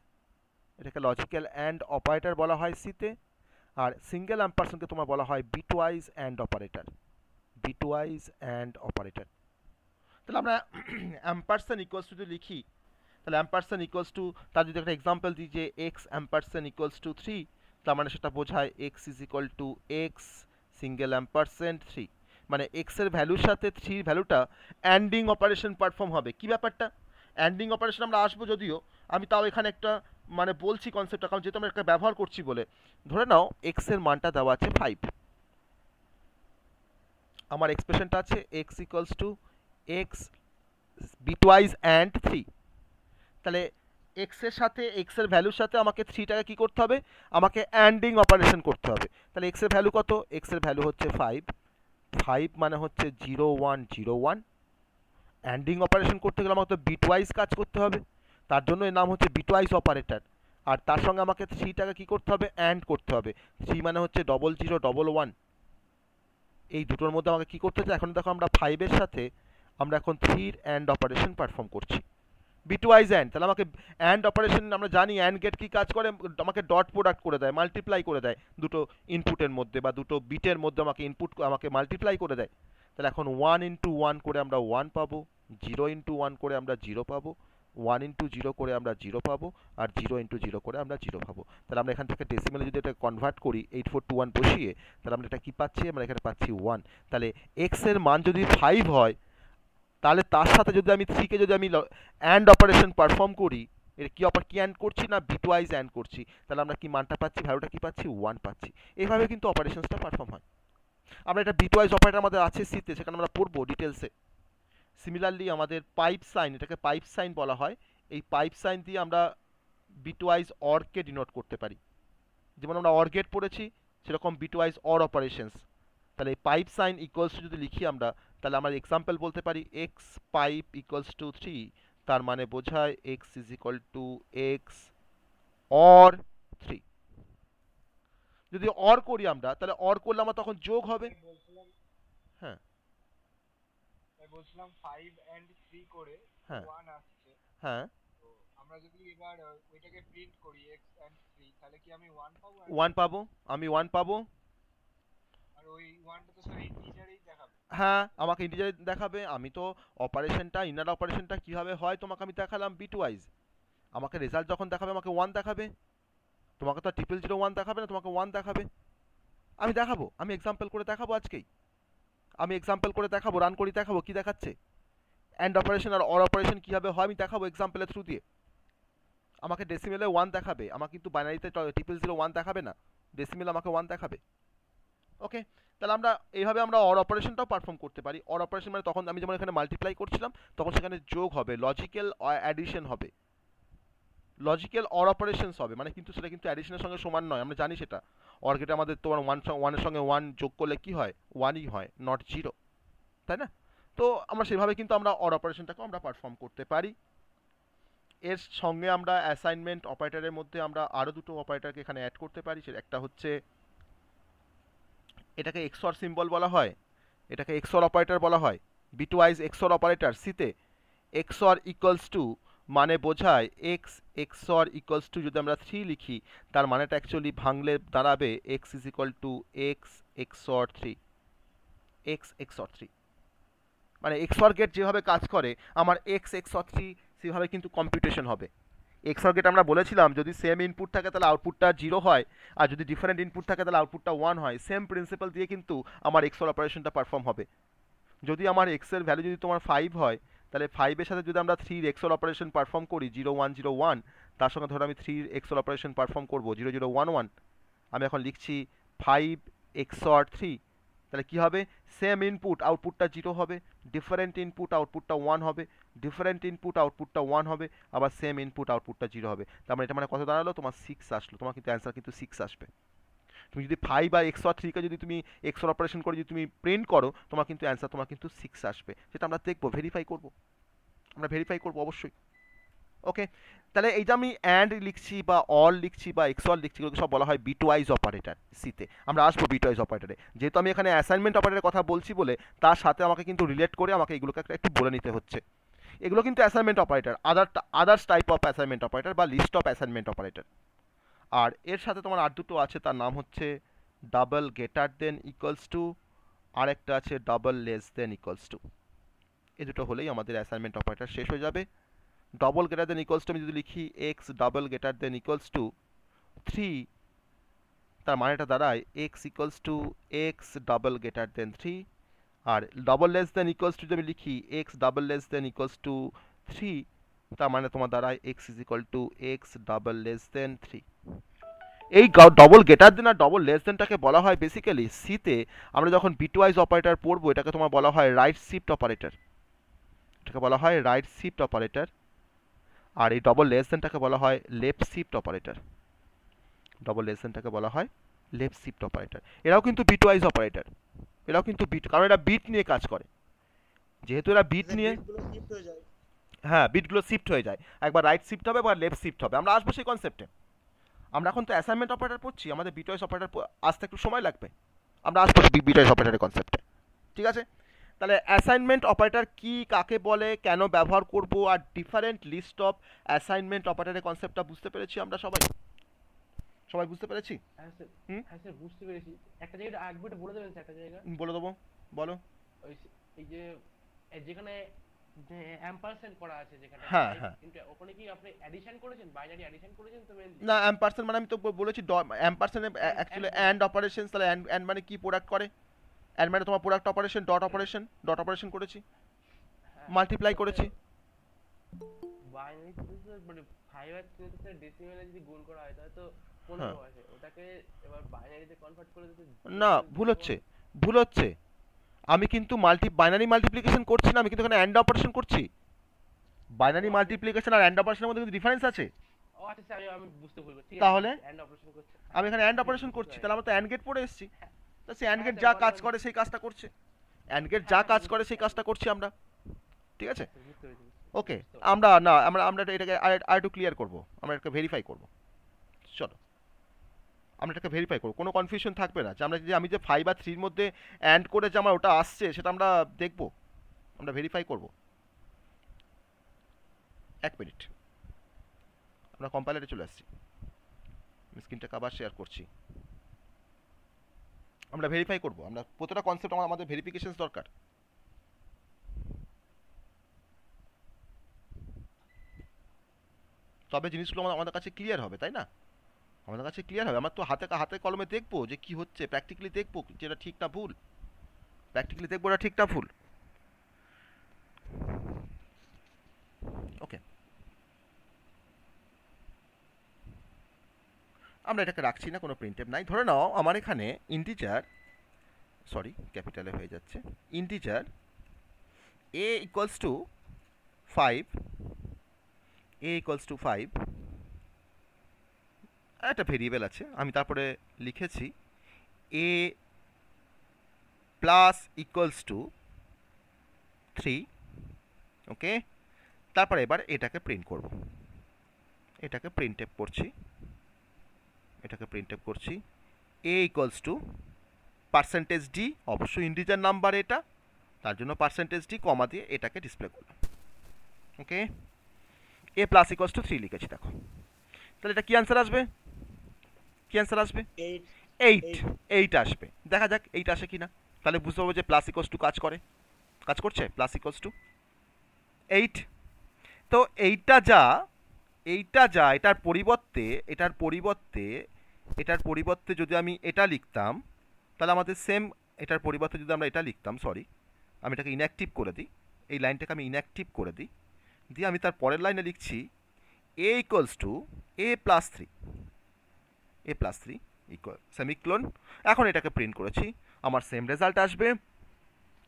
এটাকে লজিক্যাল অ্যান্ড অপারেটর বলা হয় সিতে। আর সিঙ্গেল অ্যাম্পারসেন্টকে তোমার বলা হয় bitwise and operator, bitwise and operator. তাহলে আমরা অ্যাম্পারসেন্ট ইকুয়ালস টু যদি লিখি, তাহলে অ্যাম্পারসেন্ট ইকুয়ালস টু, তার যদি একটা এক্সাম্পল দিই যে এক্স অ্যাম্পারসেন্ট ইকুয়ালস টু 3, তার মানে সেটা বোঝায় x is equal to x single ampersand 3, মানে এক্সের ভ্যালুর সাথে 3 ভ্যালুটা অ্যান্ডিং অপারেশন পারফর্ম হবে। কি ব্যাপারটা, অ্যান্ডিং অপারেশন আমরা আসবো যদিও, আমি তাও এখানে একটা মানে বলছি কনসেপ্টটা, কারণ যেহেতু আমরা একটা ব্যবহার করছি বলে। ধরে নাও এক্সের মানটা দেওয়া আছে 5, আমার এক্সপ্রেশনটা আছে x equals to x bitwise and 3, তাহলে এক্সের সাথে এক্সের ভ্যালুর সাথে আমাকে 3টাকে কী করতে হবে, আমাকে অ্যান্ডিং অপারেশন করতে হবে। তাহলে এক্সের ভ্যালু কত, এক্সের ভ্যালু হচ্ছে 5, 5 মানে হচ্ছে 0 1 0 1। অ্যান্ডিং অপারেশন করতে গেলে আমাকে তো বিটওয়াইজ কাজ করতে হবে, তার জন্য এর নাম হচ্ছে বিটওয়াইজ অপারেটর। আর তার সঙ্গে আমাকে 3টাকে কী করতে হবে, অ্যান্ড করতে হবে। 3 মানে হচ্ছে 0 0 1 1, এই দুটোর মধ্যে আমাকে কী করতে হচ্ছে, এখন দেখো আমরা 5-এর সাথে আমরা এখন 3-র অ্যান্ড অপারেশন পারফর্ম করছি, বিটওয়াইজ অ্যান্ড। তাহলে আমাকে অ্যান্ড অপারেশন আমরা জানি অ্যান্ড গেট কী কাজ করে, আমাকে ডট প্রোডাক্ট করে দেয়, মাল্টিপ্লাই করে দেয় দুটো ইনপুটের মধ্যে বা দুটো বিটের মধ্যে আমাকে মাল্টিপ্লাই করে দেয়। তাহলে এখন 1 ইন্টু 1 করে আমরা 1 পাবো, 0 ইন্টু 1 করে আমরা 0 পাবো, 1 ইন্টু 0 করে আমরা 0 পাবো, আর 0 ইন্টু 0 করে আমরা 0 পাবো। তাহলে আমরা এখান থেকে ডেসিমেলে যদি এটা কনভার্ট করি 8421 বসিয়ে, তাহলে আমরা এটা কী পাচ্ছি, আমরা এখানে পাচ্ছি 1। তাহলে এক্স এর মান যদি 5 হয়, তাহলে তার সাথে যদি আমি 3কে যদি আমি অ্যান্ড অপারেশন পারফর্ম করি, এর কি অ্যান্ড করছি না বিটওয়াইজ অ্যান্ড করছি, তাহলে আমরা কি মানটা পাচ্ছি, ভ্যালুটা কি পাচ্ছি, 1 পাচ্ছি। এইভাবে কিন্তু অপারেশনসটা পারফর্ম হয়। আমরা এটা বিটওয়াইজ অপারেটর আমাদের আছে সিতে, সেখানে আমরা পড়বো ডিটেলসে। সিমিলারলি আমাদের পাইপ সাইন, এটাকে পাইপ সাইন বলা হয়, এই পাইপ সাইন দিয়ে আমরা বিটওয়াইজ অরকে ডিনোট করতে পারি। যেমন আমরা অর গেট পড়েছি, সেরকম বিটওয়াইজ অর অপারেশনস। তাহলে এই পাইপ সাইন ইকুয়ালস টু যদি লিখি আমরা, তাহলে আমরা এক্সাম্পল বলতে পারি এক্স পাইপ ইকুয়ালস টু 3, তার মানে বোঝায় x is equal to x or 3। যদি অর করি আমরা, তাহলে অর করলে আমার তখন যোগ হবে। বলছিলাম হ্যাঁ বলছিলাম 5 and 3 করে হ্যাঁ 1 আসছে। হ্যাঁ, তো আমরা যদি এবার ওইটাকে প্রিন্ট করি x and 3, তাহলে কি আমি 1 পাবো? 1 পাবো, আমি 1 পাবো। আর ওই 1টা তো স্যার ইন্টিজারেই দেখাবে। হ্যাঁ, আমাকে ইন্টিজার দেখাবে। আমি তো অপারেশনটা, ইনার অপারেশনটা কীভাবে হয় তোমাকে আমি দেখালাম বিটওয়াইজ। আমাকে রেজাল্ট যখন দেখাবে আমাকে 1 দেখাবে, তোমাকে তো ট্রিপল 0 1 দেখাবে না, তোমাকে 1 দেখাবে। আমি দেখাবো, আমি এক্সাম্পল করে দেখাবো আজকেই, আমি এক্সাম্পল করে দেখাবো, রান করে দেখাবো কি দেখাচ্ছে, অ্যান্ড অপারেশন আর অর অপারেশন কীভাবে হয় আমি দেখাবো এক্সাম্পলের থ্রু দিয়ে। আমাকে ডেসিমেলে 1 দেখাবে, আমাকে কিন্তু বাইনারিতে ট্রিপল 0 1 দেখাবে না, ডেসিমেলে আমাকে 1 দেখাবে। ওকে, তাহলে আমরা এইভাবে আমরা অর অপারেশনটাও পারফর্ম করতে পারি। অর অপারেশন মানে তখন আমি যেমন এখানে মাল্টিপ্লাই করছিলাম তখন সেখানে যোগ হবে, লজিক্যাল অ্যাডিশন হবে, লজিক্যাল অর অপারেশনস হবে, মানে কিন্তু সেটা কিন্তু অ্যাডিশনের সঙ্গে সমান নয়, আমরা জানি সেটা। অর গেটে আমাদের তোমার 1 এর সঙ্গে 1 যোগ করলে কি হয়, 1ই হয়, নট 0, তাই না? তো আমরা সেভাবে কিন্তু আমরা অর অপারেশনটাকেও আমরা পারফর্ম করতে পারি। এর সঙ্গে আমরা অ্যাসাইনমেন্ট অপারেটরের মধ্যে আমরা আরও দুটো অপারেটরকে এখানে অ্যাড করতে পারি। সেটা একটা হচ্ছে, এটাকে এক্সঅর সিম্বল বলা হয়, এটাকে এক্সঅর অপারেটর বলা হয়, বিটওয়াইজ এক্সঅর অপারেটর। সিতে এক্সঅর ইকুয়ালস টু মানে বোঝায় এক্স এক্সঅর ইকুয়ালস টু, যদি আমরা 3 লিখি তার মানেটা অ্যাকচুয়ালি ভাঙলে দাঁড়াবে x is equal to x xor 3, x xor 3, মানে এক্সঅর গেট যেভাবে কাজ করে আমার এক্স এক্সঅর 3 সেভাবে কিন্তু কম্পিউটেশন হবে। এক্সঅর গেট আমরা বলেছিলাম যদি সেম ইনপুট থাকে তাহলে আউটপুটটা 0 হয়, আর যদি ডিফারেন্ট ইনপুট থাকে তাহলে আউটপুটটা 1 হয়। সেম প্রিন্সিপাল দিয়ে কিন্তু আমার এক্সঅর অপারেশনটা পারফর্ম হবে। যদি আমার এক্সের ভ্যালু যদি তোমার 5 হয় তাহলে 5-এর সাথে যদি আমরা 3 এক্সঅর অপারেশন পারফর্ম করি 0 1 0 1, তার সঙ্গে ধরো আমি 3 এক্সঅর অপারেশন পারফর্ম করব 0 0 1 1, আমি এখন লিখছি 5 এক্সঅর 3, তাহলে কি হবে, সেম ইনপুট আউটপুটটা 0 হবে, ডিফারেন্ট ইনপুট আউটপুটটা 1 হবে, ডিফারেন্ট ইনপুট আউটপুটটা 1 হবে, আবার সেম ইনপুট আউটপুটটা 0 হবে। তার মানে এটা মানে কত দাঁড়ালো, তোমার 6 আসলো, তোমার কিন্তু অ্যান্সার কিন্তু 6 আসবে। তুমি যদি 5 বা এক্সঅর 3কে যদি তুমি এক্সঅর অপারেশন করে যদি তুমি প্রিন্ট করো তোমার কিন্তু অ্যান্সার তোমার কিন্তু 6 আসবে। সেটা আমরা দেখবো, ভেরিফাই করব, আমরা ভেরিফাই করব অবশ্যই। ওকে, তাহলে এই যে আমি অ্যান্ড লিখছি বা অল লিখছি বা এক্সঅর লিখছি এগুলো সব বলা হয় বিটওয়াইজ অপারেটর। সিতে আমরা আসবো বিটওয়াইজ অপারেটরে, যেহেতু আমি এখানে অ্যাসাইনমেন্ট অপারেটরের কথা বলছি বলে তার সাথে আমাকে কিন্তু রিলেট করে আমাকে এগুলোকে একটু বলে নিতে হচ্ছে। এগুলো কিন্তু assignment operator, others type of assignment operator বা লিস্ট অফ অ্যাসাইনমেন্ট অপারেটর। আর এর সাথে তোমার আর দুটো আছে, তার নাম হচ্ছে double greater than equals to, আর একটা আছে double less than equals to. এই দুটো হলেই আমাদের অ্যাসাইনমেন্ট অপারেটর শেষ হয়ে যাবে। Double greater than equals to আমি যদি লিখি x double greater than equals to 3, তার মানেটা দাঁড়ায় x equals to X double greater than 3, আর double less than equals to যদি আমি লিখি x double less than equals to 3, তার মানে তোমার দাঁড়ায় X is equal to X double less than 3। এই ডবল গ্রেটার দেন আর ডবল লেস দেনটাকে বলা হয় বেসিক্যালি সিতে আমরা যখন বিটওয়াইজ অপারেটর পড়বো এটাকে তোমার বলা হয় রাইট শিফট অপারেটর, এটাকে বলা হয় রাইট শিফট অপারেটর। আর এই ডবল লেস দেনটাকে বলা হয় left shift operator, double less দেনটাকে বলা হয় লেফট শিফট অপারেটর। এরাও কিন্তু বিটওয়াইজ অপারেটর, এরাও কিন্তু বিট, কারণ এরা বিট নিয়ে কাজ করে, যেহেতু এরা বিট নিয়ে, হ্যাঁ বিটগুলো শিফট হয়ে যায়, একবার রাইট শিফট হবে একবার লেফট শিফট হবে। আমরা আসবো সেই কনসেপ্টে, আমরা এখন তো অ্যাসাইনমেন্ট অপারেটর পড়ছি, আমাদের বিটওয়াইজ অপারেটর আসতে একটু সময় লাগবে, আমরা আসবো বিটওয়াইজ অপারেটরের কনসেপ্টে, ঠিক আছে? তাহলে অ্যাসাইনমেন্ট অপারেটর কি, কাকে বলে, কেন ব্যবহার করব, আর ডিফারেন্ট লিস্ট অফ অ্যাসাইনমেন্ট অপারেটরের কনসেপ্টটা বুঝতে পেরেছি আমরা সবাই, সবাই বুঝতে পেরেছি? হ্যাঁ স্যার বুঝতে পেরেছি। একটা জায়গাটা আরেকবার বলে দেবেন স্যার, একটা জায়গা বলে দেবো, বলো। ওই এই যে যেখানে যে অ্যাম্পারসেন্ট করা আছে যেখানে, হ্যাঁ হ্যাঁ, ওখানে কি আপনি অ্যাডিশন করেছেন, বাইনারি অ্যাডিশন করেছেন তো মেইনলি? না অ্যাম্পারসেন্ট মানে আমি তো বলেছি অ্যাম্পারসেন্ট অ্যাকচুয়ালি অ্যান্ড অপারেশনস, তাহলে অ্যান্ড মানে কি প্রোডাক্ট করে, অ্যান্ড মানে তোমার প্রোডাক্ট অপারেশন, ডট অপারেশন করেছি, মাল্টিপ্লাই করেছি। বাইনারি মানে 5 আর 3 তে ডেসিমেলে যদি গুণ করা হয় তাহলে তো 15 আসে, ওটাকে এবার বাইনারিতে কনভার্ট করে দিতে না ভুল হচ্ছে, ভুল হচ্ছে, আমি কিন্তু বাইনারি মাল্টিপ্লিকেশন করছি না, আমি কিন্তু এখানে অ্যান্ড অপারেশন করছি। বাইনারি মাল্টিপ্লিকেশন আর অ্যান্ড অপারেশনের মধ্যে কিন্তু ডিফারেন্স আছে। ও আচ্ছা স্যার, আমি বুঝতে ভুল করছি, তাহলে অ্যান্ড অপারেশন করছি, আমি এখানে অ্যান্ড অপারেশন করছি, তাহলে আমরা তো অ্যান্ড গেট পড়ে এসেছি, তো সেই অ্যান্ড গেট যা কাজ করে সেই কাজটা করছে, অ্যান্ড গেট যা কাজ করে সেই কাজটা করছি আমরা, ঠিক আছে? বুঝতে পেরেছি। ওকে, আমরা না আমরা আমরা এটাকে আর একটু ক্লিয়ার করবো, আমরা এটাকে ভেরিফাই করবো, চলো আমরা এটাকে ভেরিফাই করবো, কোনো কনফিউশন থাকবে না যে আমরা যে আমি যে 5 আর 3 মধ্যে অ্যান্ড করে যে আমার ওটা আসছে সেটা আমরা দেখবো, আমরা ভেরিফাই করবো। এক মিনিট, আমরা কম্পাইলারে চলে আসছি, স্ক্রিনটাকে আবার শেয়ার করছি, আমরা ভেরিফাই করবো, আমরা প্রতিটা কনসেপ্ট আমাদের ভেরিফিকেশন দরকার। তবে জিনিসগুলো আমাদের কাছে ক্লিয়ার হবে, তাই না? আমাদের কাছে ক্লিয়ার হবে, আমার তো হাতে হাতে কলমে দেখবো যে কি হচ্ছে, প্র্যাকটিক্যালি দেখবো যেটা ঠিক না ভুল, প্র্যাকটিক্যালি দেখবো এটা ঠিক না ভুল। ওকে, আমরা এটাকে রাখছি না, কোনো প্রিন্টেড নাই। ধরে নাও আমার এখানে ইন্টিজার, সরি ক্যাপিটালে হয়ে যাচ্ছে, integer A equals to 5, A equals to 5, একটা ভেরিয়েবল আছে, আমি তারপরে লিখেছি এ প্লাস ইকুয়ালস টু 3, ওকে। তারপরে এবার এটাকে প্রিন্ট করব, এটাকে প্রিন্ট এফ করছি, এটাকে প্রিন্ট এফ করছি এ ইকুয়ালস টু পার্সেন্টেজ ডি, অবশ্যই ইন্টিজার নাম্বার এটা, তার জন্য পার্সেন্টেজ ডি কমা দিয়ে এটাকে ডিসপ্লে করলাম, ওকে। এ প্লাস ইকুয়ালস টু 3 লিখেছি, দেখো তাহলে এটা কি অ্যান্সার আসবে, কি অ্যান্সার আসবে? 8, 8 আসবে। দেখা যাক 8 আসে কিনা, তাহলে বুঝতে পারবো যে প্লাস ইকুয়ালস টু কাজ করে, কাজ করছে, প্লাস ইকুয়ালস টু 8। তো এইটা যা, এইটা যা, এটার পরিবর্তে, এটার পরিবর্তে, এটার পরিবর্তে যদি আমি এটা লিখতাম, তাহলে আমাদের সেম, এটার পরিবর্তে যদি আমরা এটা লিখতাম, সরি আমি এটাকে ইনঅ্যাক্টিভ করে দিই, এই লাইনটাকে আমি ইনঅ্যাক্টিভ করে দিই, দিয়ে আমি তার পরের লাইনে লিখছি A equals to A plus 3, A plus 3 equal semicolon. এখন এটাকে প্রিন্ট করেছি, আমার সেম রেজাল্ট আসবে,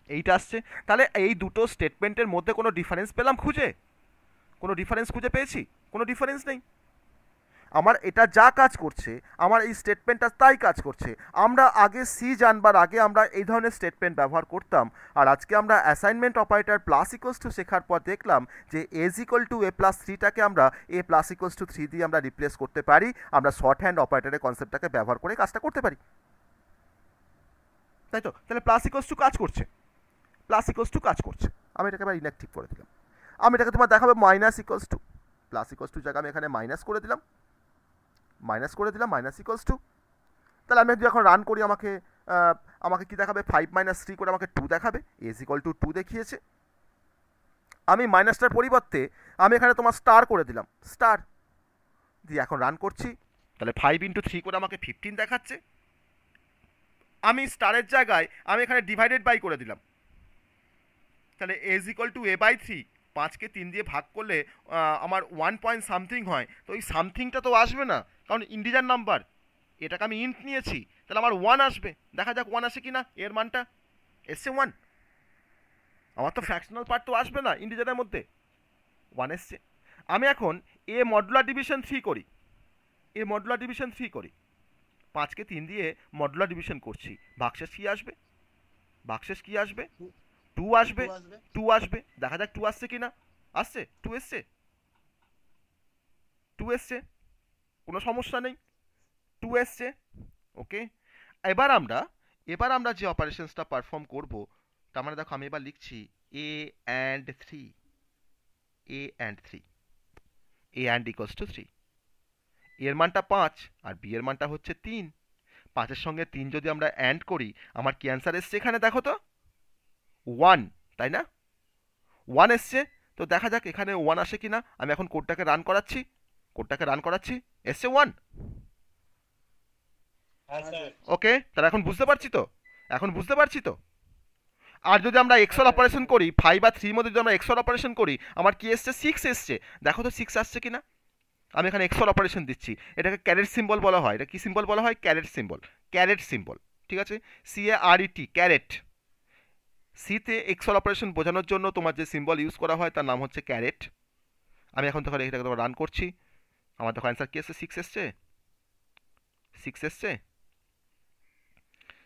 এইটা আসছে। তাহলে এই দুটো স্টেটমেন্টের মধ্যে কোনো ডিফারেন্স পেলাম খুঁজে? কোনো ডিফারেন্স খুঁজে পেয়েছি? কোনো ডিফারেন্স নেই। আমার এটা যা কাজ করছে, আমার এই স্টেটমেন্টটা তাই কাজ করছে। আমরা আগে সি জানবার আগে আমরা এই ধরনের স্টেটমেন্ট ব্যবহার করতাম, আর আজকে আমরা assignment operator plus equals to শেখার পর দেখলাম যে as equal to A plus 3টাকে আমরা এ প্লাস ইকুয়ালস টু 3 দিয়ে আমরা রিপ্লেস করতে পারি, আমরা শর্ট হ্যান্ড অপারেটরের কনসেপ্টটাকে ব্যবহার করে কাজটা করতে পারি, তাই তো? তাহলে প্লাস ইকুয়ালস টু কাজ করছে, প্লাস ইকুয়ালস টু কাজ করছে। আমি এটাকে আবার ইনঅ্যাক্টিভ করে দিলাম, আমি এটাকে তোমার দেখাবো minus equals to, plus equals two জায়গায় আমি এখানে মাইনাস করে দিলাম, মাইনাস করে দিলাম, মাইনাস ইকুয়ালস টু। তাহলে আমি যদি এখন রান করি, আমাকে আমাকে কি দেখাবে? 5 মাইনাস 3 করে আমাকে 2 দেখাবে, এজ ইকুয়াল টু 2 দেখিয়েছে। আমি মাইনাসটার পরিবর্তে আমি এখানে তোমার স্টার করে দিলাম, স্টার দিয়ে এখন রান করছি, তাহলে 5 ইন্টু 3 করে আমাকে 15 দেখাচ্ছে। আমি স্টারের জায়গায় আমি এখানে ডিভাইডেড বাই করে দিলাম, তাহলে as equal to A by 3, 5কে 3 দিয়ে ভাগ করলে আমার 1 পয়েন্ট সামথিং হয়, তো ওই সামথিংটা তো আসবে না, কারণ ইন্টিজার নাম্বার, এটাকে আমি ইন্ট নিয়েছি, তাহলে আমার 1 আসবে। দেখা যাক 1 আসে কি না, এর মানটা এসছে 1, আমার তো ফ্র্যাকশনাল পার্ট তো আসবে না ইন্টিজারের মধ্যে, 1 এসছে। আমি এখন এ মডুলার ডিভিশন 3 করি, এ মডুলার ডিভিশন 3 করি, 5কে 3 দিয়ে মডুলার ডিভিশন করছি, ভাগশেষ কি আসবে? ভাগশেষ কি আসবে? 2 আসবে, 2 আসবে। দেখা যাক 2 আসছে কি না, আসছে, 2 এসছে, 2 এসছে, কোনো সমস্যা নেই, 2 এসছে, ওকে। এবার আমরা যে অপারেশনসটা পারফর্ম করব, তার মানে দেখো আমি এবার লিখছি A and 3, A and 3, A and equals to 3, এর মানটা 5 আর বি এর মানটা হচ্ছে 3, 5-এর সঙ্গে 3 যদি আমরা অ্যান্ড করি, আমার কি অ্যান্সার এসছে এখানে দেখো তো? 1, তাই না? 1 এসছে। তো দেখা যাক এখানে 1 আসে কিনা, আমি এখন কোডটাকে রান করাচ্ছি, কোডটাকে রান করাচ্ছি, এসছে 1, ওকে। তাহলে এখন বুঝতে পারছি তো, এখন বুঝতে পারছি তো। আর যদি আমরা এক্সর অপারেশন করি, 5 আর 3 মধ্যে যদি আমরা এক্সর অপারেশন করি, আমার কি এসছে? 6 এসছে। দেখো তো 6 আসছে কিনা, আমি এখানে এক্সর অপারেশন দিচ্ছি, এটাকে ক্যারেট সিম্বল বলা হয়। এটা কি সিম্বল বলা হয়? ক্যারেট সিম্বল, ক্যারেট সিম্বল, ঠিক আছে, CARET, ক্যারেট। সিতে এক্সর অপারেশন বোঝানোর জন্য তোমার যে সিম্বল ইউজ করা হয় তার নাম হচ্ছে ক্যারেট। আমি এখন তখন এটাকে তোমার রান করছি, আমার তখন অ্যান্সার কি এসছে? 6 এসছে, 6 এসছে।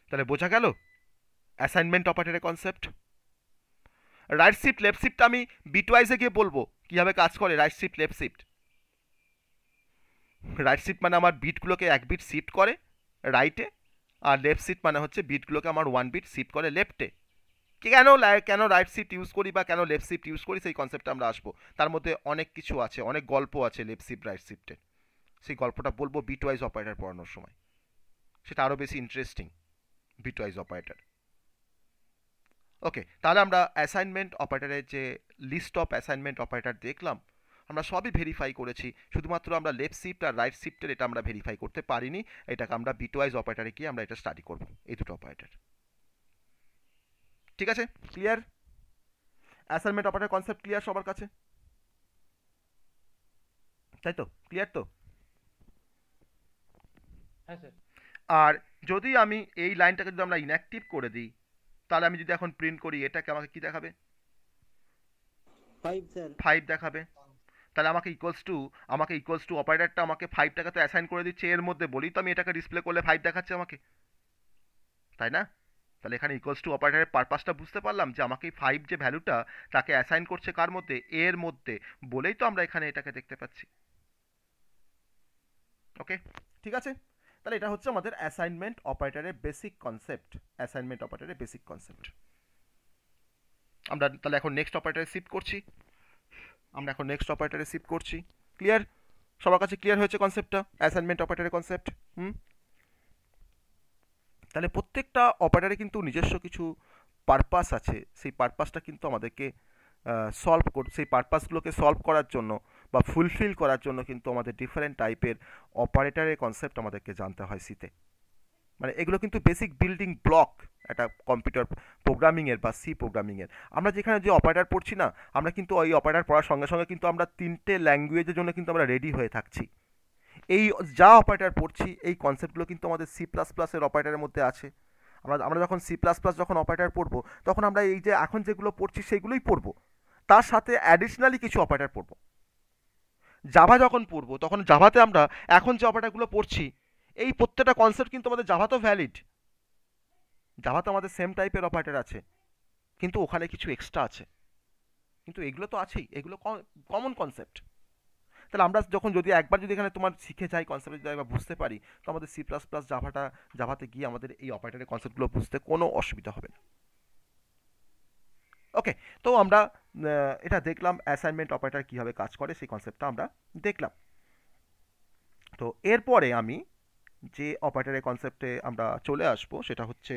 তাহলে বোঝা গেল অ্যাসাইনমেন্ট অপারেটরের concept. Right shift left shift আমি বিটওয়াইজে গিয়ে বলবো কীভাবে কাজ করে। Right shift left shift, right shift মানে আমার বিটগুলোকে 1 বিট শিফট করে রাইটে, আর লেফট শিফট মানে হচ্ছে বিটগুলোকে আমার 1 বিট শিফট করে লেফটে। কেন রাইট শিফট ইউজ করি বা কেন লেফট শিফট ইউজ করি, সেই কনসেপ্টে আমরা আসবো। তার মধ্যে অনেক কিছু আছে, অনেক গল্প আছে লেফট শিফট রাইট শিফটের, সেই গল্পটা বলবো বিটওয়াইজ অপারেটর পড়ানোর সময়, সেটা আরও বেশি ইন্টারেস্টিং, বিটওয়াইজ অপারেটর। ওকে, তাহলে আমরা অ্যাসাইনমেন্ট অপারেটরের যে লিস্ট অফ অ্যাসাইনমেন্ট অপারেটর দেখলাম, আমরা সবই ভেরিফাই করেছি, শুধুমাত্র আমরা লেফট শিফট আর রাইট শিফটের এটা আমরা ভেরিফাই করতে পারিনি। এটাকে আমরা বিটওয়াইজ অপারেটরে গিয়ে আমরা এটা স্টাডি করব, এই দুটো অপারেটর। ঠিক আছে, clear? Assignment operator concept clear সবার কাছে? তাই তো, ক্লিয়ার তো? হ্যাঁ স্যার। আর যদি আমি এই লাইনটাকে যদি আমরা ইনঅ্যাক্টিভ করে দিই, তাহলে আমি যদি এখন প্রিন্ট করি, এটাকে আমাকে কি দেখাবে? 5 স্যার। 5 দেখাবে। তাহলে আমাকে ইকুয়ালস টু অপারেটরটা আমাকে 5টাকে তো অ্যাসাইন করে দিচ্ছে, এর মধ্যে বলি তো আমি এটাকে ডিসপ্লে করলে 5 দেখাচ্ছে আমাকে, তাই না? তাহলে এখানে ইকুয়ালস টু অপারেটরের পারপাসটা বুঝতে পারলাম, যে আমাকে 5 যে ভ্যালুটা তাকে অ্যাসাইন করছে কার মধ্যে? এর মধ্যে, বলেই তো আমরা এখানে এটাকে দেখতে পাচ্ছি। ওকে, ঠিক আছে। তাহলে এটা হচ্ছে আমাদের অ্যাসাইনমেন্ট অপারেটরের বেসিক কনসেপ্ট। অ্যাসাইনমেন্ট অপারেটরের বেসিক কনসেপ্ট। আমরা তাহলে এখন নেক্সট অপারেটরে শিফট করছি। ক্লিয়ার? সবার কাছে ক্লিয়ার হয়েছে কনসেপ্টটা, অ্যাসাইনমেন্ট অপারেটরের কনসেপ্ট? তাহলে প্রত্যেকটা অপারেটরে কিন্তু নিজস্ব কিছু পারপাস আছে, সেই পারপাসটা কিন্তু আমাদেরকে সেই পারপাসগুলোকে সলভ করার জন্য বা ফুলফিল করার জন্য কিন্তু আমাদের ডিফারেন্ট টাইপের অপারেটরের কনসেপ্ট আমাদেরকে জানতে হয় সিতে। মানে এগুলো কিন্তু বেসিক বিল্ডিং ব্লক একটা কম্পিউটার প্রোগ্রামিংয়ের বা সি প্রোগ্রামিংয়ের। আমরা যেখানে যে অপারেটর পড়ছি না, আমরা কিন্তু ওই অপারেটর পড়ার সঙ্গে সঙ্গে কিন্তু আমরা 3টে ল্যাঙ্গুয়েজের জন্য কিন্তু আমরা রেডি হয়ে থাকছি। এই যা অপারেটর পড়ছি এই কনসেপ্টগুলো কিন্তু আমাদের C++-এর অপারেটরের মধ্যে আছে। আমরা যখন C++ যখন অপারেটর পড়বো, তখন আমরা এই যে এখন যেগুলো পড়ছি সেইগুলোই পড়বো, তার সাথে অ্যাডিশনালি কিছু অপারেটর পড়বো। জাভা যখন পড়বো, তখন জাভাতে আমরা এখন যে অপারেটরগুলো পড়ছি, এই প্রত্যেকটা কনসেপ্ট কিন্তু আমাদের জাভাতেও ভ্যালিড। জাভাতে আমাদের সেম টাইপের অপারেটর আছে, কিন্তু ওখানে কিছু এক্সট্রা আছে, কিন্তু এগুলো তো আছেই, এগুলো কমন কনসেপ্ট। তাহলে আমরা যদি একবার এখানে তোমার শিখে যাই কনসেপ্ট, যদি একবার বুঝতে পারি, তো আমাদের C++ জাভাতে গিয়ে আমাদের এই অপারেটরের কনসেপ্টগুলো বুঝতে কোনো অসুবিধা হবে না। ওকে, তো আমরা এটা দেখলাম অ্যাসাইনমেন্ট অপারেটর কীভাবে কাজ করে, সেই কনসেপ্টটা আমরা দেখলাম। তো এরপরে আমি যে অপারেটরের কনসেপ্টে আমরা চলে আসবো, সেটা হচ্ছে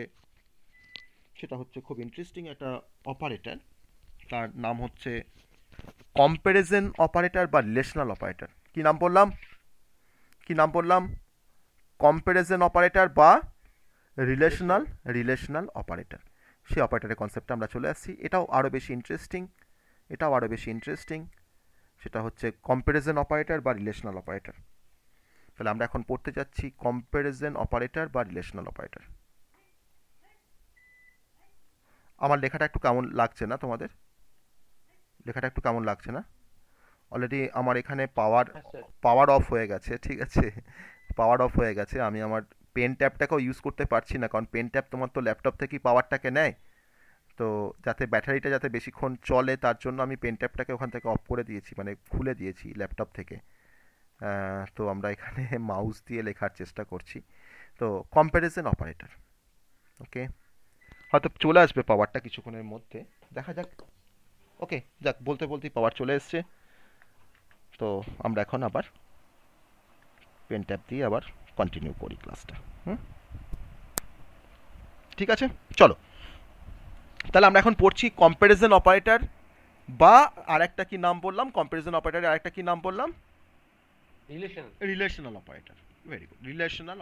খুব ইন্টারেস্টিং একটা অপারেটর। তার নাম হচ্ছে কম্প্যারিজন অপারেটর বা রিলেশনাল অপারেটর। কি নাম বললাম? কম্প্যারিজন অপারেটর বা রিলেশনাল অপারেটর। সেই অপারেটরের কনসেপ্টে আমরা চলে আসছি। এটাও আরও বেশি ইন্টারেস্টিং। সেটা হচ্ছে কম্প্যারিজন অপারেটর বা রিলেশনাল অপারেটর। তাহলে আমরা এখন পড়তে যাচ্ছি কম্প্যারিজন অপারেটর বা রিলেশনাল অপারেটর। আমার লেখাটা একটু কেমন লাগছে না তোমাদের? অলরেডি আমার এখানে পাওয়ার অফ হয়ে গেছে, ঠিক আছে? পাওয়ার অফ হয়ে গেছে। আমি আমার পেন ট্যাবটাকেও ইউজ করতে পারছি না, কারণ পেন ট্যাব তোমার তো ল্যাপটপ থেকেই পাওয়ারটাকে নেয়। তো যাতে ব্যাটারিটা যাতে বেশিক্ষণ চলে, তার জন্য আমি পেন ট্যাবটাকে ওখান থেকে অফ করে দিয়েছি, মানে খুলে দিয়েছি ল্যাপটপ থেকে। তো আমরা এখানে মাউস দিয়ে লেখার চেষ্টা করছি। তো কম্প্যারিজন অপারেটর, ওকে, হয়তো চলে আসবে পাওয়ারটা কিছুক্ষণের মধ্যে, দেখা যাক। ওকে, যাক, বলতেই পাওয়ার চলে এসছে। তো আমরা এখন আবার পেন ট্যাব দিয়ে আবার কন্টিনিউ করি ক্লাসটা। ঠিক আছে, চলো। তাহলে আমরা এখন পড়ছি কম্প্যারিজন অপারেটর বা আরেকটা কি নাম বললাম? কম্প্যারিজন অপারেটরের আরেকটা কি নাম বললাম? Relational operator. Very good, relational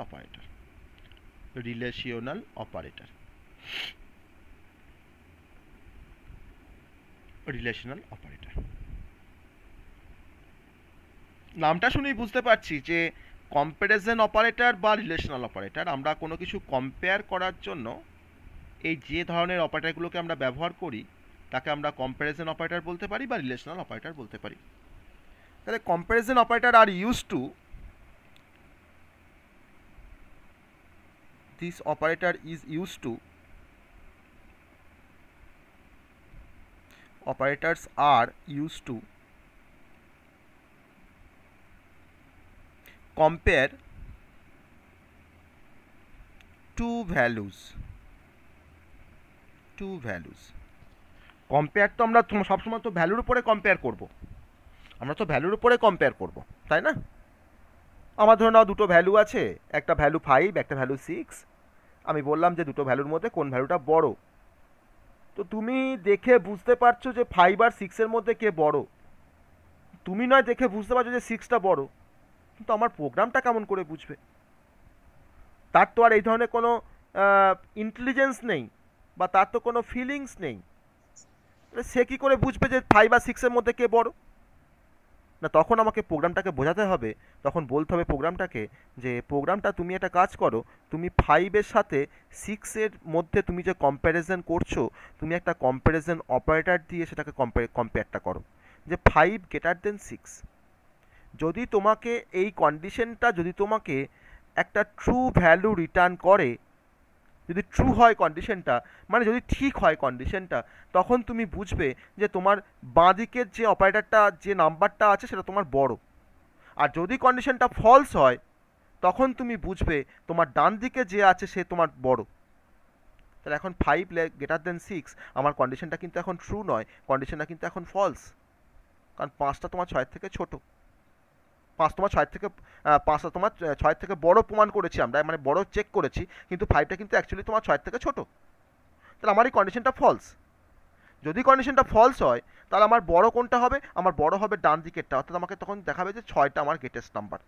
operator. নামটা শুনেই বুঝতে পারছি যে কম্প্যারিজন অপারেটর বা রিলেশনাল অপারেটর, আমরা কোনো কিছু কম্পেয়ার করার জন্য এই যে ধরনের অপারেটরগুলোকে আমরা ব্যবহার করি, তাকে আমরা কম্প্যারিজন অপারেটর বলতে পারি বা রিলেশনাল অপারেটর বলতে পারি। তাহলে কম্প্যারিজন অপারেটর আর use to, this operator is used to, operators are used to compare two values. Compare তো আমরা সবসময় তো ভ্যালুর উপরে কম্পেয়ার করব, তাই না? আমার ধরে নাও দুটো ভ্যালু আছে, একটা ভ্যালু 5, একটা ভ্যালু 6। আমি বললাম যে দুটো ভ্যালুর মধ্যে কোন ভ্যালুটা বড়। তো তুমি দেখে বুঝতে পারছো যে 5 আর 6-এর মধ্যে কে বড়? তুমি নয় দেখে বুঝতে পারছো যে 6টা বড়, কিন্তু আমার প্রোগ্রামটা কেমন করে বুঝবে? তার তো আর এই ধরনের কোনো ইন্টেলিজেন্স নেই, বা তার তো কোনো ফিলিংস নেই। তাহলে সে কী করে বুঝবে যে 5 আর 6-এর মধ্যে কে বড়? না, তখন আমাকে প্রোগ্রামটাকে বোঝাতে হবে, তখন বলতে হবে প্রোগ্রামটাকে যে প্রোগ্রামটা তুমি একটা কাজ করো, তুমি 5-এর সাথে 6-এর মধ্যে তুমি যে কম্প্যারিজন করছো, তুমি একটা কম্প্যারিজন অপারেটর দিয়ে সেটাকে কম্পেয়ারটা করো, যে 5 গ্রেটার দেন 6। যদি তোমাকে এই কন্ডিশনটা যদি তোমাকে একটা ট্রু ভ্যালু রিটার্ন করে, যদি ট্রু হয় কন্ডিশনটা, মানে যদি ঠিক হয় কন্ডিশনটা, তখন তুমি বুঝবে যে তোমার বাঁ দিকের যে অপারেটরটা, যে নাম্বারটা আছে সেটা তোমার বড়। আর যদি কন্ডিশনটা ফলস হয়, তখন তুমি বুঝবে তোমার ডান দিকে যে আছে সে তোমার বড়। তাহলে এখন 5 গ্রেটার দেন 6, আমার কন্ডিশনটা কিন্তু এখন ট্রু নয়, কন্ডিশনটা কিন্তু এখন ফলস, কারণ 5টা তোমার 6 থেকে ছোট। 5টা তোমার 6 থেকে বড় প্রমাণ করেছি আমরা, মানে বড় চেক করেছি, কিন্তু 5টা কিন্তু অ্যাকচুয়ালি তোমার 6 থেকে ছোট। তাহলে আমার এই কন্ডিশনটা ফলস। যদি কন্ডিশনটা ফলস হয়, তাহলে আমার বড় কোনটা হবে? আমার বড় হবে ডান দিকেরটা, অর্থাৎ আমাকে তখন দেখাবে যে 6টা আমার গ্রেটেস্ট নাম্বার।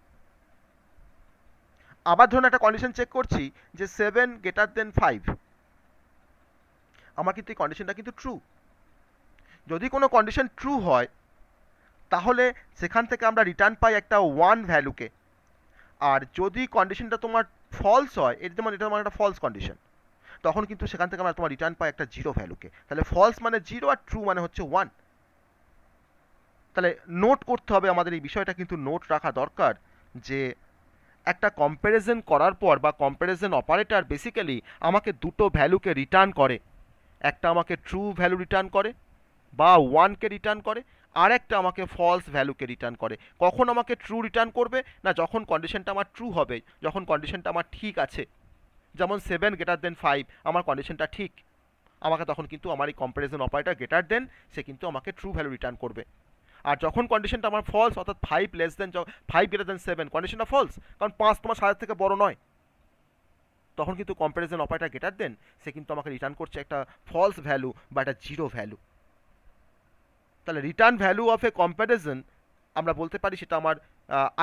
আবার ধরুন একটা কন্ডিশন চেক করছি যে 7 গ্রেটার দেন 5, আমার কিন্তু এই কন্ডিশনটা কিন্তু ট্রু। যদি কোনো কন্ডিশন ট্রু হয়, তাহলে সেখান থেকে আমরা রিটার্ন পাই একটা 1 ভ্যালুকে। আর যদি কন্ডিশনটা তোমার ফলস হয়, এটা তোমার একটা ফলস কন্ডিশন, তখন কিন্তু সেখান থেকে আমরা তোমার রিটার্ন পাই একটা 0 ভ্যালুকে। তাহলে ফলস মানে 0 আর ট্রু মানে হচ্ছে 1। তাহলে নোট করতে হবে, আমাদের এই বিষয়টা কিন্তু নোট রাখা দরকার, যে একটা কম্প্যারিজন করার পর বা কম্প্যারিজন অপারেটর বেসিক্যালি আমাকে দুটো ভ্যালুকে রিটার্ন করে। একটা আমাকে ট্রু ভ্যালু রিটার্ন করে বা 1কে রিটার্ন করে, আর একটা আমাকে ফলস ভ্যালুকে রিটার্ন করে। কখন আমাকে ট্রু রিটার্ন করবে? না, যখন কন্ডিশনটা আমার ট্রু হবে, যখন কন্ডিশনটা আমার ঠিক আছে। যেমন 7 গ্রেটার দেন 5, আমার কন্ডিশনটা ঠিক, আমাকে তখন কিন্তু আমার এই কম্প্যারিজন অপারেটর গ্রেটার দেন সে কিন্তু আমাকে ট্রু ভ্যালু রিটার্ন করবে। আর যখন কন্ডিশনটা আমার ফলস, অর্থাৎ 5 গ্রেটার দেন 7, কন্ডিশনটা ফলস, কারণ 5 তোমার 7 থেকে বড় নয়, তখন কিন্তু কম্প্যারিজন অপারেটর গ্রেটার দেন সে কিন্তু আমাকে রিটার্ন করছে একটা ফলস ভ্যালু বা একটা 0 ভ্যালু। তাহলে return value of A comparison আমরা বলতে পারি সেটা আমার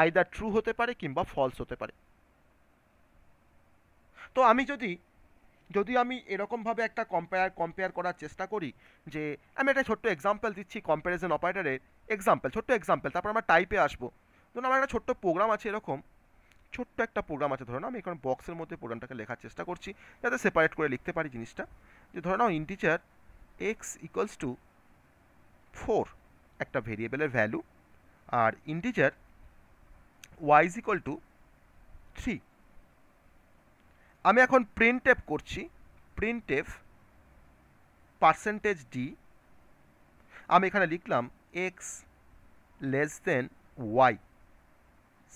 আইদার ট্রু হতে পারে কিংবা ফলস হতে পারে। তো আমি যদি যদি আমি এরকমভাবে একটা কম্পেয়ার করার চেষ্টা করি, যে আমি একটা ছোট্ট এক্সাম্পল দিচ্ছি কম্প্যারিজন অপারেটরের, ছোট্ট এক্সাম্পল, তারপর আমরা টাইপে আসবো। ধরুন আমার একটা ছোট্ট প্রোগ্রাম আছে, এরকম ছোট্ট একটা প্রোগ্রাম আছে, ধরুন আমি এখন বক্সের মধ্যে প্রোগ্রামটাকে লেখার চেষ্টা করছি যাতে সেপারেট করে লিখতে পারি জিনিসটা। যে ধরে নাও ইন্টিজার এক্স ইকুয়ালস টু 4 একটা ভেরিয়েবলের ভ্যালু, আর integer Y is equal to 3। আমি এখন প্রিন্টএফ করছি, প্রিন্টএফ পার্সেন্টেজ ডি, আমি এখানে লিখলাম X less than Y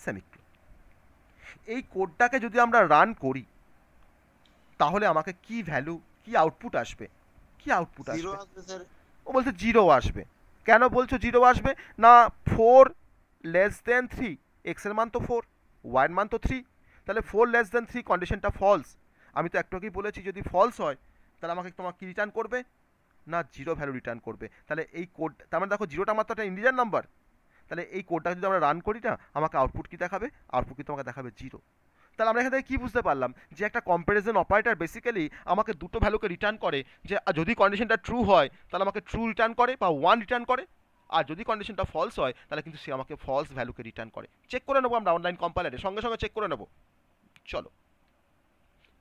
semicolon. এই কোডটাকে যদি আমরা রান করি, তাহলে আমাকে কি ভ্যালু, কি আউটপুট আসবে? কি আউটপুট আসবে? ও বলছে 0 আসবে। কেন বলছো 0 আসবে? না, 4 লেস দেন 3, এক্স এর মান তো 4, ওয়াই এর মান তো 3, তাহলে 4 লেস দেন 3 কন্ডিশনটা ফলস। আমি তো একটু আগেই বলেছি যদি ফলস হয় তাহলে তোমাকে কি রিটার্ন করবে? না, 0 ভ্যালু রিটার্ন করবে। তাহলে এই কোড, তার মানে দেখো 0টা আমার তো একটা ইন্টিজার নাম্বার, তাহলে এই কোডটা যদি আমরা রান করি না, আমাকে আউটপুট কি দেখাবে? আউটপুট কিন্তু আমাকে দেখাবে 0। তাহলে আমরা এখান থেকে কী বুঝতে পারলাম? যে একটা কম্প্যারিজন অপারেটর বেসিক্যালি আমাকে দুটো ভ্যালুকে রিটার্ন করে, যে যদি কন্ডিশনটা ট্রু হয় তাহলে আমাকে ট্রু রিটার্ন করে বা 1 রিটার্ন করে, আর যদি কন্ডিশনটা ফলস হয় তাহলে কিন্তু সে আমাকে ফলস ভ্যালুকে রিটার্ন করে। চেক করে নেবো আমরা অনলাইন কম্পাইলারে, সঙ্গে সঙ্গে চেক করে নেবো। চলো,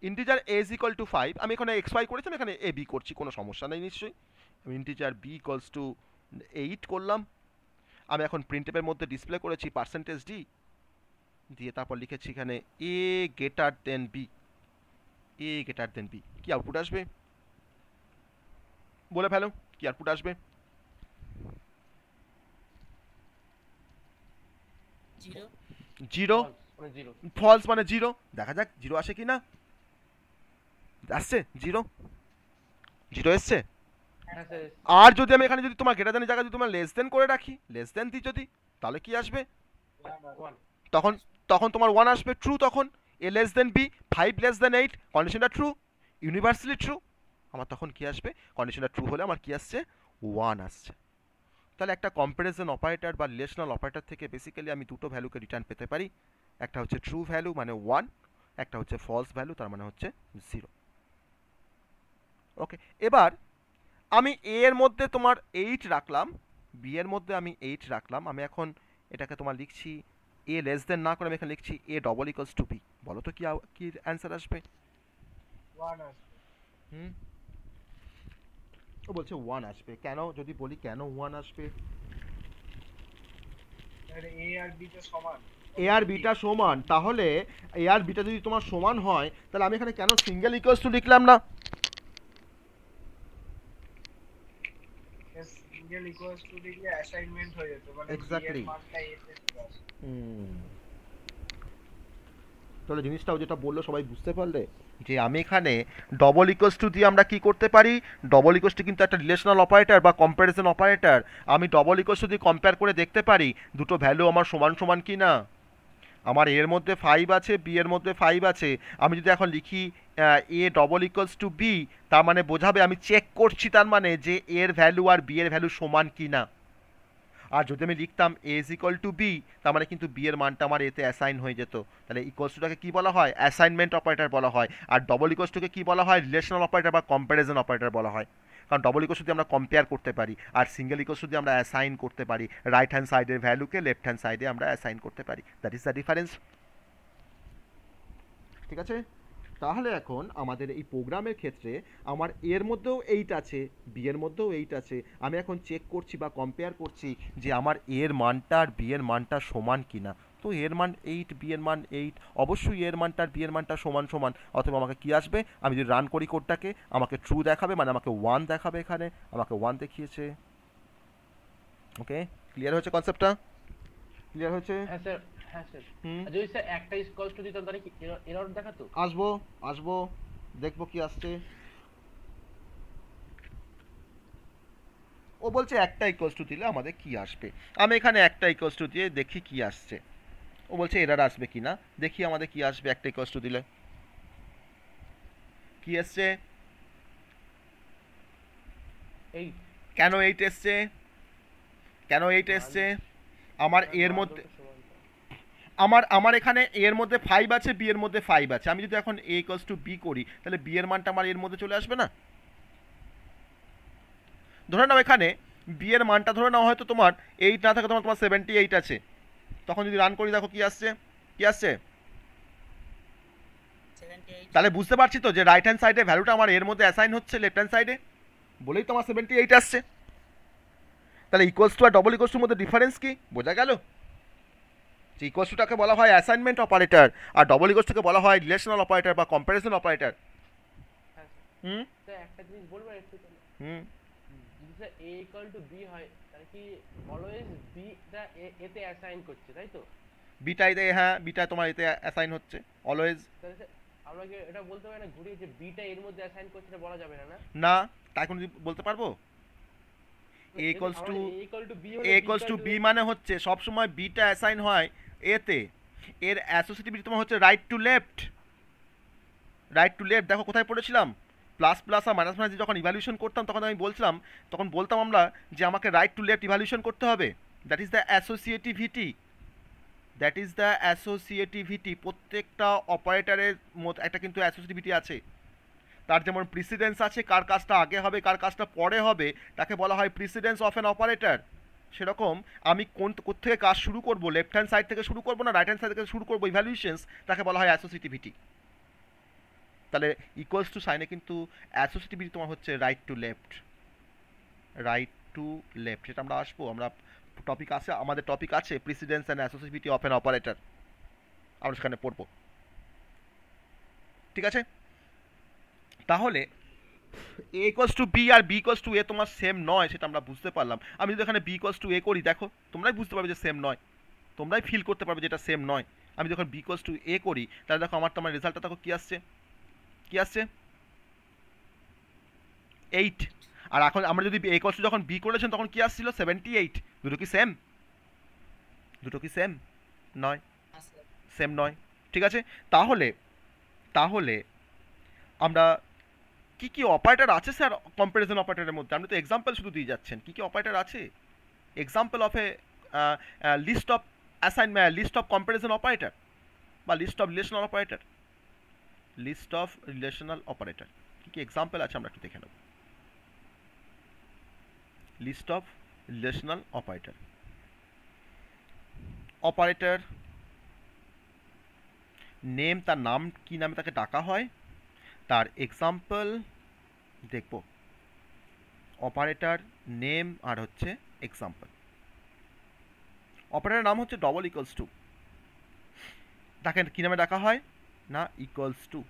integer A is equal to 5, আমি এখানে এক্স ওয়াই করেছি, আমি এখানে এ বি করছি, কোনো সমস্যা নেই নিশ্চয়ই। আমি ইন্টিজার বি ইকুয়ালস টু 8 করলাম। আমি এখন প্রিন্টএফের মধ্যে ডিসপ্লে করেছি পার্সেন্টেজ ডি দিয়ে, তারপর লিখেছি এখানে এ গ্রেটার দেন বি, এ গ্রেটার দেন বি। কি আউটপুট আসবে বলে ফেলো, কি আউটপুট আসবে? 0। ফলস মানে 0। দেখা যাক 0 আসে কি না। আসছে 0, 0 এসছে। আর যদি আমি এখানে যদি তোমার গ্রেটার দেনের জায়গায় যদি তোমার লেস দেন করে রাখি, লেস দেন দিই যদি, তাহলে কি আসবে? তখন তখন তোমার 1 আসবে, ট্রু। তখন A less than B, 5 less than 8, কন্ডিশনটা ট্রু, ইউনিভার্সালি ট্রু। আমার তখন কি আসবে? কন্ডিশনটা ট্রু হলে আমার কি আসছে? 1 আসছে। তাহলে একটা কম্প্যারিজন অপারেটর বা রিলেশনাল অপারেটর থেকে বেসিক্যালি আমি দুটো ভ্যালুকে রিটার্ন পেতে পারি। একটা হচ্ছে ট্রু ভ্যালু মানে 1, একটা হচ্ছে ফলস ভ্যালু তার মানে হচ্ছে 0। ওকে, এবার আমি এ এর মধ্যে তোমার 8 রাখলাম, বি এর মধ্যে আমি 8 রাখলাম। আমি এখন এটাকে তোমার লিখছি এ লেস দেন না করে আমি এখানে লিখছি A double equals to B. বলো তো কি অ্যান্সার আসবে? 1 আসবে। হুম, ও বলছে 1 আসবে। কেন, যদি বলি কেন 1 আসবে? তাহলে এ আর বি তো সমান। এ আর বিটা সমান, তাহলে এ আর বিটা যদি তোমার সমান হয় তাহলে আমি এখানে কেন সিঙ্গেল ইকুয়ালস টু লিখলাম না? সিঙ্গেল ইকুয়ালস টু লিখলে অ্যাসাইনমেন্ট হয়ে যেত, মানে বি এর এক্স্যাক্টলি। মানটা এ তে চলে আসে। তাহলে জিনিসটাও যেটা বললো সবাই বুঝতে পারলে যে আমি এখানে ডবল ইকুয়ালস টু দিয়ে আমরা কি করতে পারি, ডবল ইকুয়ালস টু কিন্তু একটা রিলেশনাল অপারেটর বা কম্প্যারিজন অপারেটর। আমি ডবল ইকুয়ালস টু দিয়ে কম্পেয়ার করে দেখতে পারি দুটো ভ্যালু আমার সমান সমান কি না। আমার এর মধ্যে 5 আছে, বি এর মধ্যে 5 আছে। আমি যদি এখন লিখি A double equals to B, তার মানে বোঝাবে আমি চেক করছি তার মানে যে এর ভ্যালু আর বি এর ভ্যালু সমান কি না। আর যদি আমি লিখতাম এ ইজ ইকুয়াল টু বি, তার মানে কিন্তু বি এর মানটা আমার এতে অ্যাসাইন হয়ে যেত। তাহলে ইকুয়ালস টুটাকে কী বলা হয়? অ্যাসাইনমেন্ট অপারেটর বলা হয়। আর ডবল ইকুয়ালস টুকে কী বলা হয়? রিলেশনাল অপারেটর বা কম্প্যারিজন অপারেটর বলা হয়। কারণ ডবল ইকুয়ালস টু দিয়ে আমরা কম্পেয়ার করতে পারি, আর সিঙ্গেল ইকুয়ালস টু দিয়ে আমরা অ্যাসাইন করতে পারি। রাইট হ্যান্ড সাইডের ভ্যালুকে লেফট হ্যান্ড সাইডে আমরা অ্যাসাইন করতে পারি। That is the difference. ঠিক আছে, তাহলে এখন আমাদের এই প্রোগ্রামের ক্ষেত্রে আমার এর মধ্যেও 8 আছে, বি এর মধ্যেও 8 আছে। আমি এখন চেক করছি বা কম্পেয়ার করছি যে আমার এর মানটা আর বি এর মানটা সমান কিনা। তো এর মান 8, বি এর মান 8, অবশ্যই এর মানটা আর বি এর মানটা সমান সমান। অথবা আমাকে কি আসবে, আমি যদি রান করি কোডটাকে, আমাকে ট্রু দেখাবে, মানে আমাকে 1 দেখাবে। এখানে আমাকে 1 দেখিয়েছে। ওকে, ক্লিয়ার হয়েছে কনসেপ্টটা? ক্লিয়ার হয়েছে? হ্যাঁ স্যার, হ্যাঁ স্যার। হুম, আর যদি স্যার একটা ইকুয়ালস টু দিতাম তাহলে কি এরর দেখাতো? আসবো আসবো, দেখবো কি আসছে। ও বলছে একটা ইকুয়ালস টু দিলে আমাদের কি আসবে। আমি এখানে একটা ইকুয়ালস টু দিয়ে দেখি কি আসছে। ও বলছে এরার আসবে কি না, দেখি আমাদের কি আসবে একটা ইকুয়ালস টু দিলে। কি আসছে? এই কেন 8 এসছে? কেন 8 মান এসছে? আমার এর মান মধ্যে দুটো সমান তো। আমার এখানে এর মধ্যে 5 আছে, বি এর মধ্যে 5 আছে। আমি যদি এখন এ ইকুয়ালস টু বি করি তাহলে বি এর মানটা আমার এর মধ্যে চলে আসবে না? ধরে নাও এখানে বি এর মানটা ধরে নাও হয়তো তোমার 8 না থাকে, তোমার 78 আছে। তখন যদি রান করি দেখো কি আসছে, কি আসছে। 78 তাহলে বুঝতে পারছি তো যে রাইট হ্যান্ড সাইডে ভ্যালুটা আমার এর মধ্যে অ্যাসাইন হচ্ছে লেফট হ্যান্ড সাইডে, বলেই তো আমার 78 আসছে। তাহলে ইকুয়ালস টু আর ডবল ইকুয়ালস টুর মধ্যে ডিফারেন্স কি বোঝা গেল? যে ইকুয়ালস টুটাকে বলা হয় অ্যাসাইনমেন্ট অপারেটর, আর ডবল ইকুয়ালস টুকে বলা হয় রিলেশনাল অপারেটর বা কম্প্যারিজন অপারেটর। হ্যাঁ স্যার। হুম স্যার একটা জিনিস বলবেন একটু তাহলে? হুম যদি sir A equal to B হয় তাহলে কি অলওয়েজ বি টা এতে অ্যাসাইন করছে, তাই তো? বিটাই দেয়, হ্যাঁ বিটা তোমার এতে অ্যাসাইন হচ্ছে অলওয়েজ। তাহলে স্যার আমরা কি এটা বলতে পারি না ঘুরিয়ে যে বি টা এর মধ্যে অ্যাসাইন করছে, এটা বলা যাবে না না? না, তাই এখন বলতে পারবো। এ যদি ইকুয়ালস আমরা to A equal to B A হলে ইকুয়ালস টু বি মানে হচ্ছে সবসময় বিটা অ্যাসাইন হয় এতে। এর অ্যাসোসিয়েটিভিটি তোমার হচ্ছে right to left. Right to left দেখো কোথায় পড়েছিলাম, প্লাস প্লাস আর মাইনাস মাইনাস যখন ইভ্যালুয়েশন করতাম তখন আমি বলছিলাম, তখন বলতাম আমরা যে আমাকে রাইট টু লেফট ইভ্যালুয়েশন করতে হবে। That is the associativity. That is the associativity. প্রত্যেকটা অপারেটরের মধ্যে একটা কিন্তু অ্যাসোসিয়েটিভিটি আছে। তার যেমন প্রিসিডেন্স আছে, কার কাজটা আগে হবে কার কাজটা পরে হবে, তাকে বলা হয় প্রিসিডেন্স অফ অ্যান অপারেটর। সেরকম আমি থেকে কাজ শুরু করব, লেফট হ্যান্ড সাইড থেকে শুরু করবো না রাইট হ্যান্ড সাইড থেকে শুরু করবো ইভ্যালুয়েশনস, তাকে বলা হয় অ্যাসোসিয়েটিভিটি। তাহলে ইকুয়ালস টু সাইনে কিন্তু অ্যাসোসিয়েটিভিটি তোমার হচ্ছে right to left. Right to left, সেটা আমরা আসবো, আমরা টপিক আছে, আমাদের টপিক আছে precedence and associativity of an operator, আমরা সেখানে পড়বো। ঠিক আছে, তাহলে এ ইকুয়ালস টু বি আর বি ইকুয়ালস টু এ তোমার সেম নয়, সেটা আমরা বুঝতে পারলাম। আমি যদি এখানে বি ইকুয়ালস টু এ করি, দেখো তোমরাই বুঝতে পারবে যে সেম নয়, তোমরাই ফিল করতে পারবে যে এটা সেম নয়। আমি যখন বি ইকুয়ালস টু এ করি তাহলে দেখো আমার তোমার রেজাল্টটা দেখো কি আসছে, কি আসছে 8। আর এখন আমরা যদি এ ইকুয়ালস টু যখন বি করেছেন তখন কি আসছিল 78। দুটো কি সেম? দুটো কি সেম নয়? আছে। সেম নয়। ঠিক আছে, তাহলে তাহলে আমরা কি কি অপারেটর আছে স্যার কম্প্যারিজন অপারেটরের মধ্যে? আপনি তো এক্সাম্পল শুধু দিয়ে যাচ্ছেন, কি কি অপারেটর আছে? Example of a list of assignment, list of comparison operator বা list of relational operator. List of relational operator কী কী এক্সাম্পল আছে আমরা একটু দেখে নেব। List of relational operator, operator name, তার নাম কি নামে তাকে ডাকা হয়, তার এক্সাম্পল দেখব। অপারেটর নেম আর হচ্ছে এক্সাম্পল। অপারেটরের নাম হচ্ছে ডবল ইকুয়ালস টু, তাকে কি নামে ডাকা হয় না ইকুয়ালস টু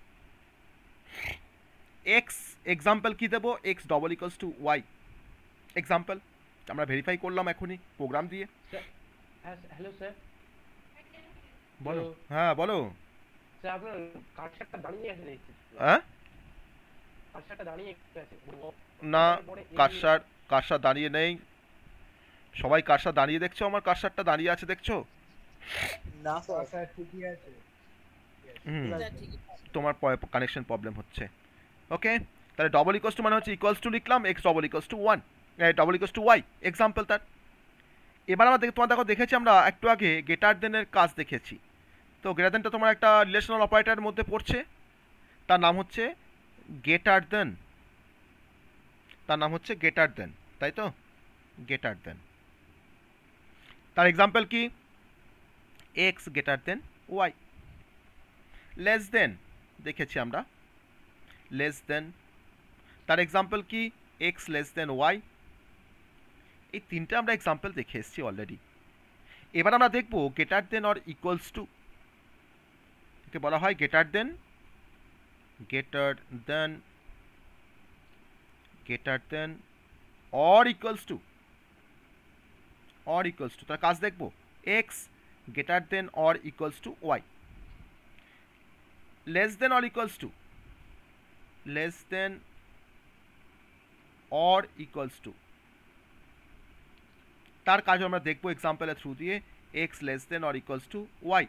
এক্স। এক্সাম্পল কি দেবো, X double equals to Y. Example আমরা ভেরিফাই করলাম এখনই প্রোগ্রাম দিয়ে। Hello sir. বলো। হ্যাঁ বলো। স্যার আপনার কার্সারটা দাঁড়িয়ে আছে দেখছি। হ্যাঁ কার্সারটা দাঁড়িয়ে আছে। না, কার্সার দাঁড়িয়ে নেই। সবাই কার্সার দাঁড়িয়ে দেখছো? আমার কার্সারটা দাঁড়িয়ে আছে দেখছো? না স্যার। স্যার ঠিকই আছে। তোমার কানেকশন প্রবলেম হচ্ছে। ওকে, তাহলে ডবল ইকুয়ালস টু মানে হচ্ছে ইকুয়ালস টু লিখলাম, X double equals to one, double equals to Y. Example তার। এবার আমরা তোমার দেখো দেখেছি আমরা একটু আগে গ্রেটার দেনের কাজ দেখেছি। তো গ্রেটার দেনটা তোমার একটা রিলেশনাল অপারেটরের মধ্যে পড়ছে, তার নাম হচ্ছে গ্রেটার দেন। তার নাম হচ্ছে গ্রেটার দেন, তাই তো? Greater than. তার এক্সাম্পল কি, X greater than Y. Less than দেখেছি আমরা, লেস দেন। তার এক্সাম্পল কি, এক্স লেস দেন ওয়াই। এই তিনটা আমরা এক্সাম্পল দেখে এসেছি অলরেডি। এবার আমরা দেখব greater than or equals to, একে বলা হয় greater than, greater than, greater than or equals to, or equals to. তার কাজ দেখব, x greater than or equals to y. Less than or equals to, less than or equals to. তার কাজ আমরা দেখবো এক্সাম্পলের থ্রু দিয়ে, x less than or equals to y.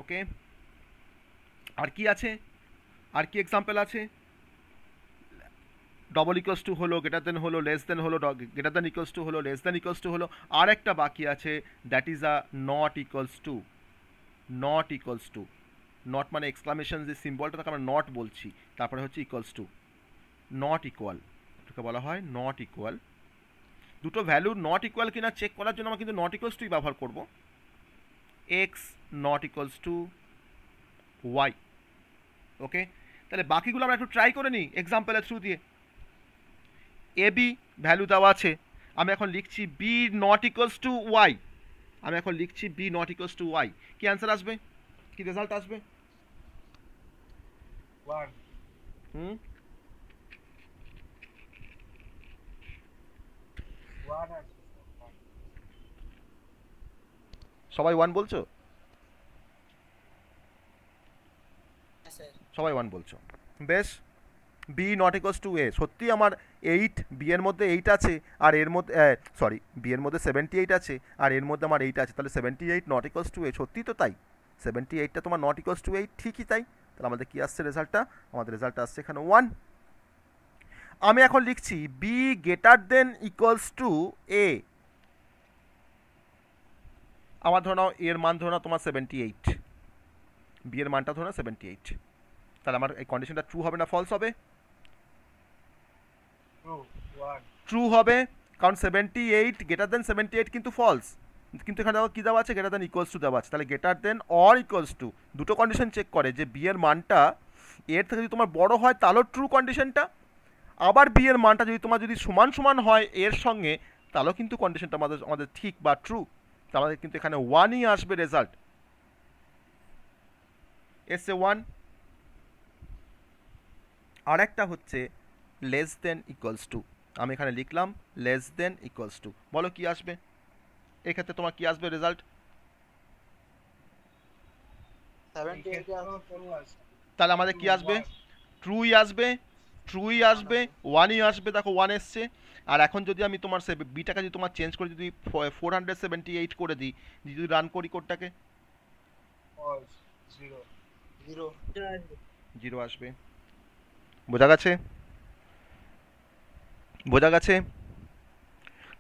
Okay, আর কি আছে, আর কি এক্সাম্পল আছে? ডবল ইকুয়ালস টু হলো, গ্রেটার দেন হলো, লেস দেন হলো, গ্রেটার দেন ইকুয়ালস টু হলো, লেস দেন ইকুয়ালস টু হলো, আর একটা বাকি আছে, that is a not equals two. Not equals two, not মানে এক্সক্লামেশন যে সিম্বলটা তাকে আমরা নট বলছি, তারপরে হচ্ছে ইকুয়ালস টু। নট ইকুয়াল, এটাকে বলা হয় নট ইকুয়াল। দুটো ভ্যালু নট ইকুয়াল কিনা চেক করার জন্য আমরা কিন্তু নট ইকুয়ালস টুই ব্যবহার করব। X not equals to y. Okay, তাহলে বাকিগুলো আমরা একটু ট্রাই করে নিই এক্সাম্পলের থ্রু দিয়ে। এ বি ভ্যালু দেওয়া আছে, আমি এখন লিখছি B not equals to Y. আমি এখন লিখছি B not equals to Y. কি অ্যান্সার আসবে, কি রেজাল্ট আসবে? 1 হুম 1 আছে স্যার। সবাই ওয়ান বলছো? হ্যাঁ স্যার। সবাই ওয়ান বলছো, বেশ। বি নট ইকুয়ালস টু এ, সত্যি আমার 8, বি এর মধ্যে 8 আছে, আর এর মধ্যে সরি বি এর মধ্যে 78 আছে, আর এর মধ্যে আমার 8 আছে, তাহলে 78 নট ইকুয়ালস টু এ। সত্যি তো তাই, 78টা তোমার নট ইকুয়ালস টু 8, ঠিকই তাই। তাহলে আমাদের কি আসছে রেজাল্টটা? আমাদের রেজাল্টটা আসছে এখানে 1। আমি এখন লিখছি B greater than equals to A. আমার ধরে নাও এর মান ধরে নাও তোমার 78, বি এর মানটা ধরে নাও 78। তাহলে আমার এই কন্ডিশনটা ট্রু হবে না ফলস হবে? ট্রু 1 ট্রু হবে, কারণ 78 গ্রেটার দেন 78 কিন্তু ফলস। কিন্তু এখানে দেখো কী দেওয়া আছে, গ্রেটার দেন ইকুয়ালস টু দেওয়া আছে। তাহলে greater than or equals two দুটো কন্ডিশন চেক করে, যে বি এর মানটা এর থেকে যদি তোমার বড় হয় তাহলেও ট্রু কন্ডিশনটা, আবার বি এর মানটা যদি তোমার যদি সমান সমান হয় এর সঙ্গে, তাহলেও কিন্তু কন্ডিশনটা আমাদের ঠিক বা ট্রু। তো আমাদের কিন্তু এখানে 1ই আসবে রেজাল্ট, এসে 1। আর একটা হচ্ছে লেস দেন ইকুয়ালস টু, আমি এখানে লিখলাম লেস দেন ইকুয়ালস টু। বলো কি আসবে এক্ষেত্রে, তোমার কি আসবে রেজাল্ট? 78 ট্রু আছে। তাহলে আমাদের কি আসবে? ট্রুই আসবে, ট্রুই আসবে, 1ই আসবে। দেখো 1 এসছে। আর এখন যদি আমি তোমার বিটাকে যদি তোমার চেঞ্জ করে যদি 478 করে দিই, যদি রান করি কোডটাকে, ফলস 0 0 0 আসবে। বোঝা গেছে? বোঝা গেছে?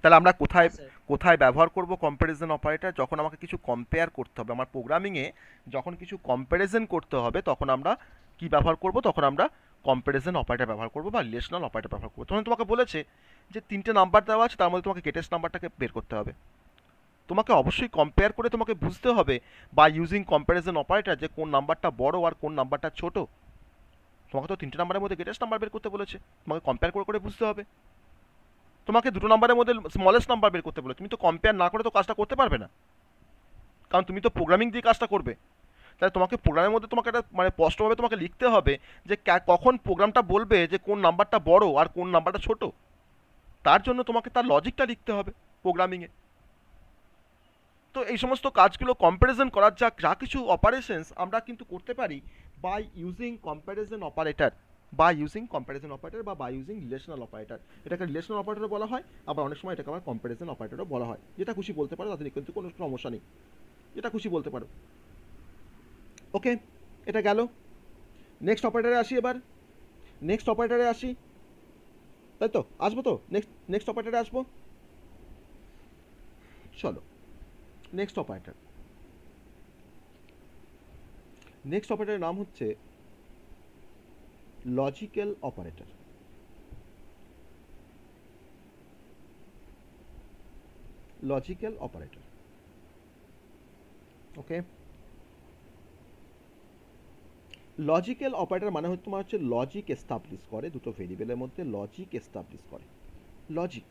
তাহলে আমরা কোথায় হ্যাঁ স্যার কোথায় ব্যবহার করব কম্প্যারিজন অপারেটর? যখন আমাকে কিছু কম্পেয়ার করতে হবে, আমার প্রোগ্রামিংয়ে যখন কিছু কম্প্যারিজন করতে হবে তখন আমরা কি ব্যবহার করব? তখন আমরা কম্প্যারিজন অপারেটর ব্যবহার করব বা রিলেশনাল অপারেটর ব্যবহার করব। তখন তোমাকে বলেছে যে 3টে নাম্বার দেওয়া আছে, তার মধ্যে তোমাকে গ্রেটেস্ট নাম্বারটাকে বের করতে হবে। তোমাকে অবশ্যই কম্পেয়ার করে তোমাকে বুঝতে হবে বা ইউজিং কম্প্যারিজন অপারেটর যে কোন নাম্বারটা বড় আর কোন নাম্বারটা ছোট। তোমাকে তো 3টে নাম্বারের মধ্যে গ্রেটেস্ট নাম্বার বের করতে বলেছে, তোমাকে কম্পেয়ার করে করে বুঝতে হবে। তোমাকে 2টো নাম্বারের মধ্যে স্মলেস্ট নাম্বার বের করতে বলে, তুমি তো কম্পেয়ার না করে তো কাজটা করতে পারবে না, কারণ তুমি তো প্রোগ্রামিং দিয়ে কাজটা করবে। তাহলে তোমাকে প্রোগ্রামের মধ্যে তোমাকে একটা মানে স্পষ্টভাবে তোমাকে লিখতে হবে যে কখন প্রোগ্রামটা বলবে যে কোন নাম্বারটা বড় আর কোন নাম্বারটা ছোট। তার জন্য তোমাকে তার লজিকটা লিখতে হবে প্রোগ্রামিংয়ে। তো এই সমস্ত কাজগুলো কম্প্যারিজন করার যা যা কিছু অপারেশনস আমরা কিন্তু করতে পারি by using comparison operator, by using comparison operator বা বাই ইউজিং রিলেশনাল অপারেটর। এটাকে রিলেশনাল অপারেটরও বলা হয়, আবার অনেক সময় এটাকে আবার কম্প্যারিজন অপারেটরও বলা হয়। যেটা খুশি বলতে পারো, তাতে কিন্তু কোনো সমস্যা নেই, যেটা খুশি বলতে পারো। ওকে, এটা গেল। নেক্সট অপারেটরে আসি এবার। নেক্সট অপারেটরে আসি, তাই তো? আসবো তো? নেক্সট অপারেটরে আসবো, চলো। নেক্সট অপারেটর, নেক্সট অপারেটরের নাম হচ্ছে লজিক্যাল অপারেটর। লজিক্যাল অপারেটর, ওকে। লজিক্যাল অপারেটর মানে হচ্ছে তোমার হচ্ছে লজিক এস্টাবলিশ করে, দুটো ভেরিয়েবলের মধ্যে লজিক এস্টাবলিশ করে। লজিক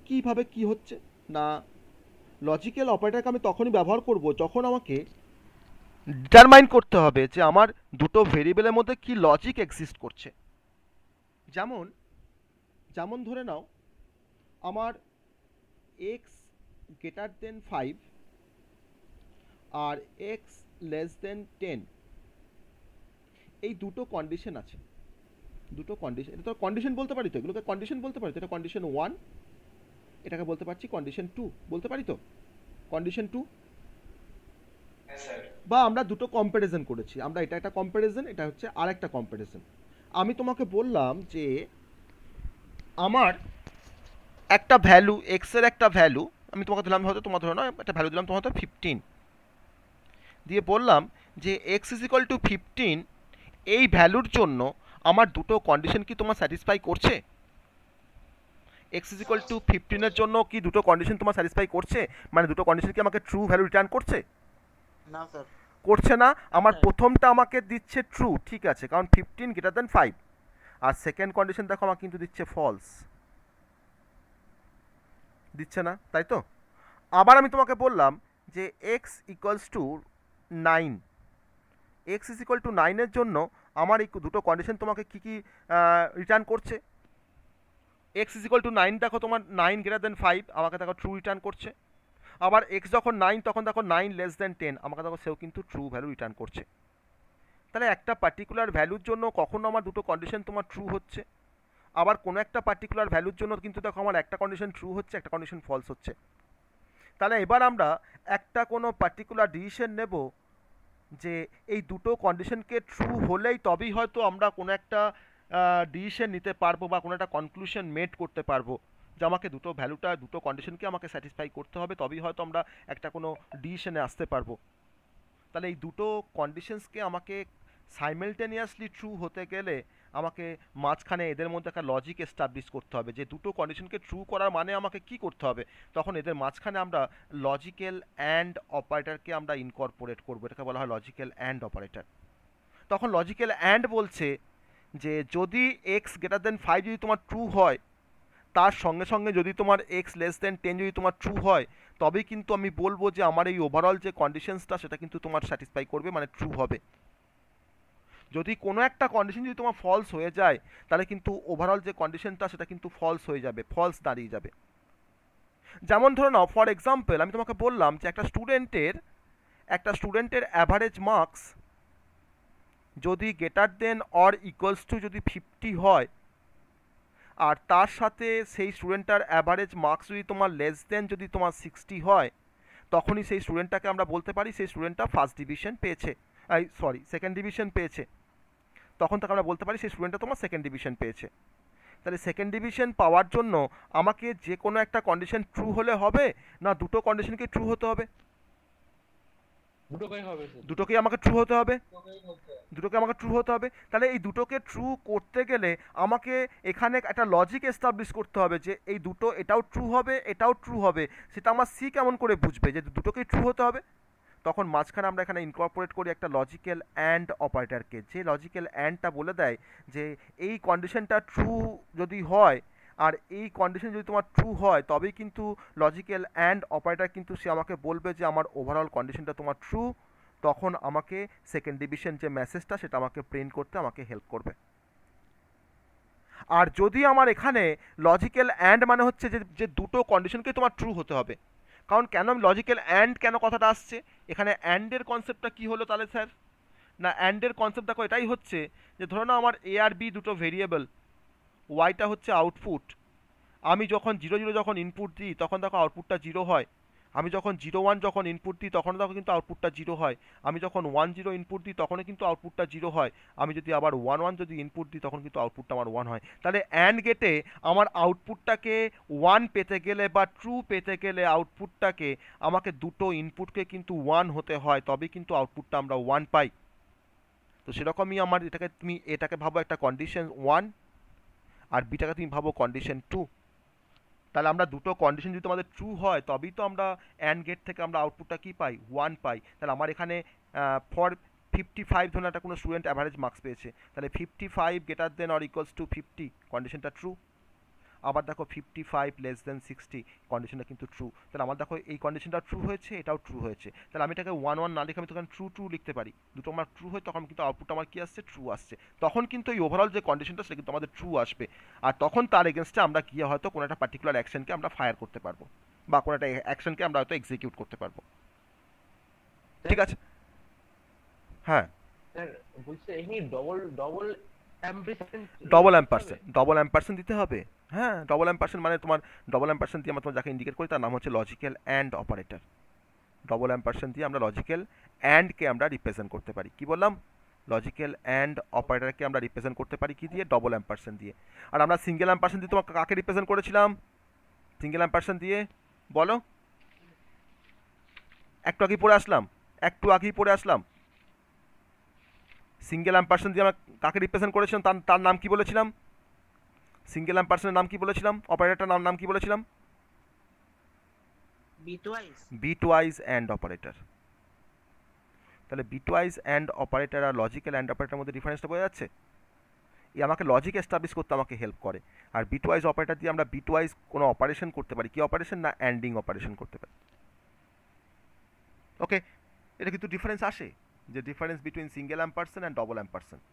কিভাবে কি হচ্ছে না, লজিক্যাল অপারেটরকে আমি তখনই ব্যবহার করব যখন আমাকে ডিটারমাইন করতে হবে যে আমার দুটো ভেরিয়েবলের মধ্যে কি লজিক এক্সিস্ট করছে। যেমন যেমন ধরে নাও আমার এক্স গ্রেটার দেন 5 আর এক্স লেস দেন 10, এই দুটো কন্ডিশন আছে। দুটো কন্ডিশন, এটা তো কন্ডিশন বলতে পারি তো, এগুলোকে কন্ডিশন বলতে পারি তো। এটা কন্ডিশন 1, এটাকে বলতে পারছি কন্ডিশন 2, বলতে পারি তো কন্ডিশন 2। বা আমরা দুটো কম্প্যারিজন করেছি, আমরা এটা একটা কম্প্যারিজন, এটা হচ্ছে আর একটা কম্প্যারিজন। আমি তোমাকে বললাম যে আমার একটা ভ্যালু, এক্স এর একটা ভ্যালু আমি তোমাকে দিলাম, হয়তো তোমার ধরো না একটা ভ্যালু দিলাম তোমার হয়তো 15, দিয়ে বললাম যে এক্স ইজ ইকুয়াল টু 15, এই ভ্যালুর জন্য আমার দুটো কন্ডিশন কি তোমার স্যাটিসফাই করছে? এক্স ইজ ইকুয়াল টু 15 জন্য কি দুটো কন্ডিশন তোমার স্যাটিসফাই করছে? মানে দুটো কন্ডিশন কি আমাকে ট্রু ভ্যালু রিটার্ন করছে? না স্যার করছে না। আমার হ্যাঁ। প্রথমটা আমাকে দিচ্ছে ট্রু, ঠিক আছে, কারণ 15 গ্রেটার দেন 5। আর সেকেন্ড কন্ডিশন দেখো আমাকে কিন্তু দিচ্ছে ফলস, দিচ্ছে না, তাই তো? আবার আমি তোমাকে বললাম যে x equals two 9, x is equal two 9 এর জন্য আমার এই দুটো কন্ডিশন তোমাকে কি কি রিটার্ন করছে? এক্স ইজ ইকুয়াল টু 9 দেখো তোমার 9 গ্রেটার দেন 5, আমাকে দেখো ট্রু রিটার্ন করছে। আবার এক্স যখন 9 তখন দেখো 9 লেস দেন 10, আমাকে দেখো সেও কিন্তু ট্রু ভ্যালু রিটার্ন করছে। তাহলে একটা পার্টিকুলার ভ্যালুর জন্য কখনো আমার দুটো কন্ডিশন তোমার ট্রু হচ্ছে, আবার কোনো একটা পার্টিকুলার ভ্যালুর জন্য কিন্তু দেখো আমার একটা কন্ডিশন ট্রু হচ্ছে, একটা কন্ডিশন ফলস হচ্ছে। তাহলে এবার আমরা একটা কোনো পার্টিকুলার ডিসিশন নেব যে এই দুটো কন্ডিশনকে ট্রু হলেই তবেই হয়তো আমরা কোনো একটা ডিসিশন নিতে পারবো বা কোনো একটা কনক্লুশন মেড করতে পারবো যে আমাকে দুটো ভ্যালুটা, দুটো কন্ডিশনকে আমাকে স্যাটিসফাই করতে হবে, তবেই হয়তো আমরা একটা কোনো ডিসিশনে আসতে পারবো। তাহলে এই দুটো কন্ডিশনসকে আমাকে সাইমেলটেনিয়াসলি ট্রু হতে গেলে আমাকে মাঝখানে এদের মধ্যে একটা লজিক এস্টাবলিশ করতে হবে, যে দুটো কন্ডিশনকে ট্রু করার মানে আমাকে কি করতে হবে। তখন এদের মাঝখানে আমরা লজিক্যাল অ্যান্ড অপারেটরকে আমরা ইনকর্পোরেট করবো, এটাকে বলা হয় লজিক্যাল অ্যান্ড অপারেটর। তখন লজিক্যাল অ্যান্ড বলছে যে যদি এক্স গ্রেটার দেন 5 যদি তোমার ট্রু হয়, তার সঙ্গে সঙ্গে যদি তোমার এক্স লেস দেন 10 যদি তোমার ট্রু হয়, তবেই কিন্তু আমি বলবো যে আমার এই ওভারঅল যে কন্ডিশনসটা সেটা কিন্তু তোমার স্যাটিসফাই করবে, মানে ট্রু হবে। যদি কোনো একটা কন্ডিশন যদি তোমার ফলস হয়ে যায়, তাহলে কিন্তু ওভারঅল যে কন্ডিশনটা সেটা কিন্তু ফলস হয়ে যাবে, ফলস দাঁড়িয়ে যাবে। যেমন ধরে নাও ফর এক্সাম্পল আমি তোমাকে বললাম যে একটা স্টুডেন্টের অ্যাভারেজ মার্কস যদি greater than or equals to যদি 50 হয়, আর তার সাথে সেই স্টুডেন্টটার অ্যাভারেজ মার্কস যদি তোমার লেস দেন যদি তোমার 60 হয়, তখনই সেই স্টুডেন্টটাকে আমরা বলতে পারি সেই স্টুডেন্টটা ফার্স্ট ডিভিশন পেয়েছে, সেকেন্ড ডিভিশন পেয়েছে। তখন তাকে আমরা বলতে পারি সেই স্টুডেন্টটা তোমার সেকেন্ড ডিভিশন পেয়েছে। তাহলে সেকেন্ড ডিভিশন পাওয়ার জন্য আমাকে যে কোনো একটা কন্ডিশন ট্রু হলে হবে, না দুটো কন্ডিশনকে ট্রু হতে হবে? দুটোই হবে স্যার। দুটোকেই আমাকে ট্রু হতে হবে, তোকেই বলতে হবে। দুটোকে আমাকে ট্রু হতে হবে। তাহলে এই দুটোকে ট্রু করতে গেলে আমাকে এখানে একটা লজিক এস্টাবলিশ করতে হবে যে এই দুটো এটাও ট্রু হবে এটাও ট্রু হবে। সেটা আমার সি কেমন করে বুঝবে যে দুটোকেই ট্রু হতে হবে? তখন মাঝখানে আমরা এখানে ইনকর্পোরেট করি একটা লজিক্যাল অ্যান্ড অপারেটরকে, যে লজিক্যাল অ্যান্ডটা বলে দেয় যে এই কন্ডিশনটা ট্রু যদি হয় আর এই কন্ডিশন যদি তোমার ট্রু হয় তবেই কিন্তু লজিক্যাল অ্যান্ড অপারেটর কিন্তু সে আমাকে বলবে যে আমার ওভারঅল কন্ডিশনটা তোমার ট্রু। তখন আমাকে সেকেন্ড ডিভিশন যে মেসেজটা সেটা আমাকে প্রিন্ট করতে আমাকে হেল্প করবে। আর যদি আমার এখানে লজিক্যাল অ্যান্ড মানে হচ্ছে যে যে দুটো কন্ডিশনকে তোমার ট্রু হতে হবে। কারণ কেন আমি লজিক্যাল অ্যান্ড কেন কথাটা আসছে এখানে, অ্যান্ডের কনসেপ্টটা কি হলো তাহলে স্যার? না অ্যান্ডের কনসেপ্ট দেখো এটাই হচ্ছে যে ধরো না আমার এ আর বি দুটো ভেরিয়েবল, ওয়াইটা হচ্ছে আউটপুট। আমি যখন 0 0 যখন ইনপুট দিই তখন দেখো আউটপুটটা 0 হয়। আমি যখন 0 1 যখন ইনপুট দিই তখন দেখো কিন্তু আউটপুটটা 0 হয়। আমি যখন 1 0 ইনপুট দিই তখনও কিন্তু আউটপুটটা 0 হয়। আমি যদি আবার 1 1 যদি ইনপুট দিই তখন কিন্তু আউটপুটটা আমার 1 হয়। তাহলে অ্যান্ড গেটে আমার আউটপুটটাকে 1 পেতে গেলে বা ট্রু পেতে গেলে আউটপুটটাকে আমাকে দুটো ইনপুটকে কিন্তু 1 হতে হয়, তবেই কিন্তু আউটপুটটা আমরা 1 পাই। তো সেরকমই আমার এটাকে তুমি এটাকে ভাবো একটা কন্ডিশন 1 আর বিটাকে তুমি ভাবো কন্ডিশন 2। তাহলে আমরা দুটো কন্ডিশন যদি আমাদের ট্রু হয় তবেই তো আমরা অ্যান্ড গেট থেকে আমরা আউটপুটটা কি পাই, 1 পাই। তাহলে আমার এখানে ফর 55 ধরুন একটা কোনো স্টুডেন্ট অ্যাভারেজ মার্কস পেয়েছে, তাহলে 55 greater than or equals two 50 কন্ডিশনটা ট্রু। আবার দেখো 55 লেস দেন 60 কন্ডিশনটা কিন্তু ট্রু। তাহলে আমার দেখো এই কন্ডিশনটা ট্রু হয়েছে এটাও ট্রু হয়েছে। তাহলে আমি এটাকে 1 1 না লিখে আমি তখন ট্রু ট্রু লিখতে পারি। দুটো আমার ট্রু হয় তখন কিন্তু আউটপুট আমার কি আসছে, ট্রু আসছে। তখন কিন্তু এই ওভারঅল যে কন্ডিশনটা সেটা কিন্তু আমাদের ট্রু আসবে। আর তখন তার এগেনস্টে আমরা গিয়ে হয়তো কোনো একটা পার্টিকুলার অ্যাকশনকে আমরা ফায়ার করতে পারবো বা কোনো একটা অ্যাকশনকে আমরা হয়তো এক্সিকিউট করতে পারবো। ঠিক আছে? হ্যাঁ, স্যার বলছে এখানে double double Ampersand double ampersand দিতে হবে। হ্যাঁ, ডবল অ্যাম্পারসেন্ট মানে তোমার ডবল অ্যাম্পারসেন্ট দিয়ে আমরা তোমার যাকে ইন্ডিকেট করি তার নাম হচ্ছে logical and operator. Double ampersand দিয়ে আমরা লজিক্যাল অ্যান্ডকে আমরা রিপ্রেজেন্ট করতে পারি। কি বললাম? লজিক্যাল অ্যান্ড অপারেটরকে আমরা রিপ্রেজেন্ট করতে পারি কি দিয়ে, ডবল অ্যাম্পারসেন্ট দিয়ে। আর আমরা সিঙ্গেল অ্যাম্পারসেন্ট দিয়ে তোমাকে কাকে রিপ্রেজেন্ট করেছিলাম? সিঙ্গেল অ্যাম্পারসেন্ট দিয়ে বলো, একটু আগেই পড়ে আসলাম। সিঙ্গেল অ্যাম্পারসেন্ট দিয়ে আমরা কাকে রিপ্রেজেন্ট করেছিলাম, তার নাম কি বলেছিলাম? সিঙ্গেল অ্যাম্পারসেন্টের নাম কি বলেছিলাম? অপারেটর নাম কি বলেছিলাম? Bitwise bitwise and operator. তাহলে বিটওয়াইজ অ্যান্ড অপারেটর আর লজিক্যাল অ্যান্ড অপারেটরের মধ্যে ডিফারেন্সটা বোঝা যাচ্ছে? আমাকে লজিক এস্টাবলিশ করতে আমাকে হেল্প করে। আর বিটওয়াইজ অপারেটর দিয়ে আমরা বিটওয়াইজ কোনো অপারেশন করতে পারি। কি অপারেশন? না অ্যান্ডিং অপারেশন করতে পারি। ওকে, এটা কিন্তু ডিফারেন্স আসে যে difference between single ampersand and double ampersand.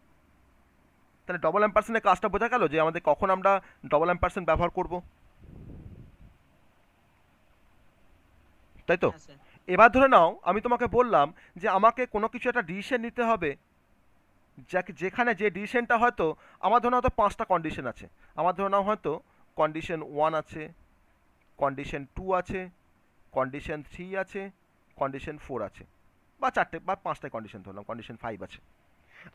তাহলে ডবল অ্যাম্পারসেন্টের কাজটা বোঝা গেল যে আমাদের কখন আমরা ডবল অ্যাম্পারসেন্ট ব্যবহার করব, তাই তো? স্যার এবার ধরে নাও আমি তোমাকে বললাম যে আমাকে কোনো কিছু একটা ডিসিশন নিতে হবে, যেখানে যে ডিসিশনটা হয়তো আমার ধরে হয়তো 5টা কন্ডিশন আছে। আমার ধরে নাও হয়তো কন্ডিশন 1 আছে, কন্ডিশন 2 আছে, কন্ডিশন 3 আছে, কন্ডিশন 4 আছে, বা 4টে বা 5টায় কন্ডিশন ধরলাম, কন্ডিশন 5 আছে।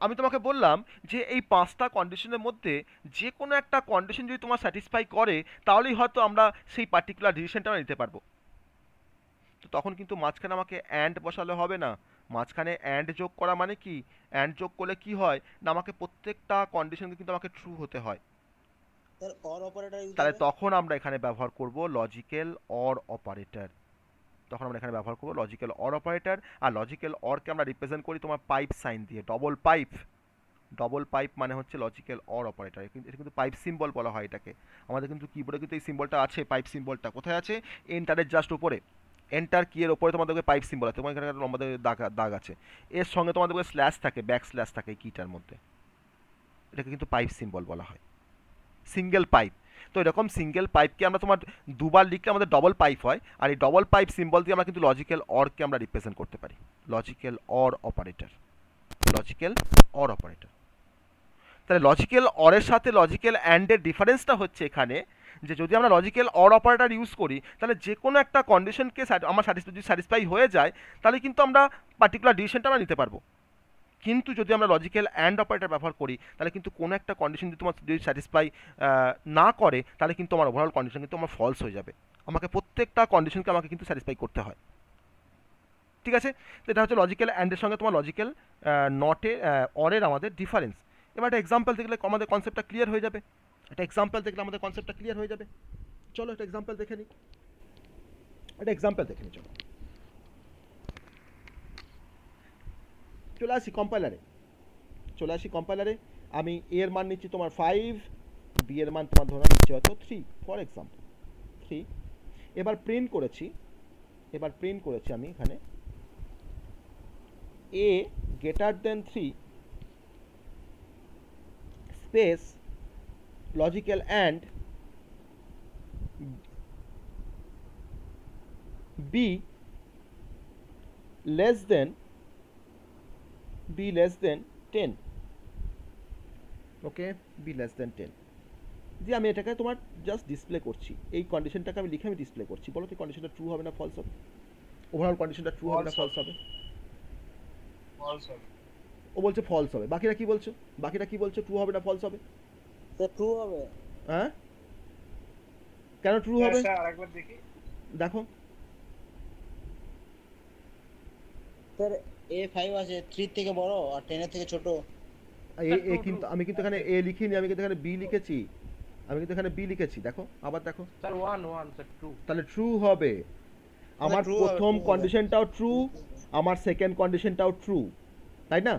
আমি তোমাকে বললাম যে এই 5টা কন্ডিশনের মধ্যে যে কোনো একটা কন্ডিশন যদি তোমার স্যাটিসফাই করে তাহলেই হয়তো আমরা সেই পার্টিকুলার ডিসিশনটা নিতে পারবো। তো তখন কিন্তু মাঝখানে আমাকে অ্যান্ড বসালে হবে না। মাঝখানে অ্যান্ড যোগ করা মানে কি, অ্যান্ড যোগ করলে কি হয় না আমাকে প্রত্যেকটা কন্ডিশনকে কিন্তু আমাকে ট্রু হতে হয়। স্যার অর অপারেটর ইউজ তাহলে হবে। তখন আমরা এখানে ব্যবহার করব লজিক্যাল অর অপারেটর। তখন আমরা এখানে ব্যবহার করব লজিক্যাল অর অপারেটর। আর লজিক্যাল অরকে আমরা রিপ্রেজেন্ট করি তোমার পাইপ সাইন দিয়ে, ডবল পাইপ মানে হচ্ছে লজিক্যাল অর অপারেটর। এটা কিন্তু পাইপ সিম্বল বলা হয় এটাকে। আমাদের কিন্তু কিবোর্ডে কিন্তু এই সিম্বলটা আছে, পাইপ সিম্বলটা কোথায় আছে? এন্টারের জাস্ট উপরে, এন্টার কি এর উপরে তোমাদেরকে পাইপ সিম্বল আছে, তোমার এখানে একটা লম্বা দাগ আছে, এর সঙ্গে তোমাদেরকে স্ল্যাশ থাকে, ব্যাক স্ল্যাশ থাকে এই কিটার মধ্যে। এটাকে কিন্তু পাইপ সিম্বল বলা হয়, সিঙ্গেল পাইপ। তো এরকম সিঙ্গেল পাইপকে আমরা তোমার দুবার লিখলে আমাদের ডবল পাইপ হয়। আর এই ডবল পাইপ সিম্বল দিয়ে আমরা কিন্তু লজিক্যাল অরকে আমরা রিপ্রেজেন্ট করতে পারি, লজিক্যাল অর অপারেটর। তাহলে লজিক্যাল অরের সাথে লজিক্যাল অ্যান্ডের ডিফারেন্সটা হচ্ছে এখানে যে যদি আমরা লজিক্যাল অর অপারেটর ইউজ করি তাহলে যে কোনো একটা কন্ডিশনকে আমার যদি স্যাটিসফাই হয়ে যায় তাহলে কিন্তু আমরা পার্টিকুলার ডিসিশনটা আমরা নিতে পারবো। কিন্তু যদি আমরা লজিক্যাল অ্যান্ড অপারেটর ব্যবহার করি তাহলে কিন্তু কোনো একটা কন্ডিশন যদি তোমার যদি স্যাটিসফাই না করে তাহলে কিন্তু আমার ওভারঅল কন্ডিশন কিন্তু আমার ফলস হয়ে যাবে। আমাকে প্রত্যেকটা কন্ডিশনকে আমাকে কিন্তু স্যাটিসফাই করতে হয়। ঠিক আছে, তো এটা হচ্ছে লজিক্যাল অ্যান্ডের সঙ্গে তোমার লজিক্যাল নটের অরের আমাদের ডিফারেন্স। এবার একটা এক্সাম্পল দেখলে আমাদের কনসেপ্টটা ক্লিয়ার হয়ে যাবে। একটা এক্সাম্পল দেখলে আমাদের কনসেপ্টটা ক্লিয়ার হয়ে যাবে। চলো একটা এক্সাম্পল দেখে নিই, একটা এক্সাম্পল দেখে নিই। চলো চলে আসি কম্পাইলারে, চলে আসি কম্পাইলারে। আমি এ এর মান নিচ্ছি তোমার 5, বি এর মান তোমার ধরো নিচ্ছি হয়তো 3, ফর এক্সাম্পল 3। এবার প্রিন্ট করেছি আমি এখানে a greater than 3 space logical and b less than 10, okay, b less than 10 দিয়ে আমি এটাকে তোমার জাস্ট ডিসপ্লে করছি। এই কন্ডিশনটাকে আমি লিখে আমি ডিসপ্লে করছি। বলো তো কন্ডিশনটা ট্রু হবে না ফলস হবে? ওভারঅল কন্ডিশনটা ট্রু হবে না ফলস হবে? ফলস হবে। ও বলছে ফলস হবে। বাকিরা কি বলছো? বাকিরা কি বলছো? ট্রু হবে না ফলস হবে? স্যার ট্রু হবে। হ্যাঁ, কেন ট্রু হবে? স্যার আরেকবার দেখি। দেখো স্যার A5 আছে 3 থেকে বড় আর 10 এর থেকে ছোট। কিন্তু আমি কিন্তু এখানে এ লিখিনি, আমি কিন্তু এখানে বি লিখেছি। দেখো আবার দেখো, স্যার 1 স্যার ট্রু। তাহলে ট্রু হবে। আমার true হবে, প্রথম true হবে। কন্ডিশনটাও ট্রু, আমার সেকেন্ড কন্ডিশনটাও ট্রু, তাই না?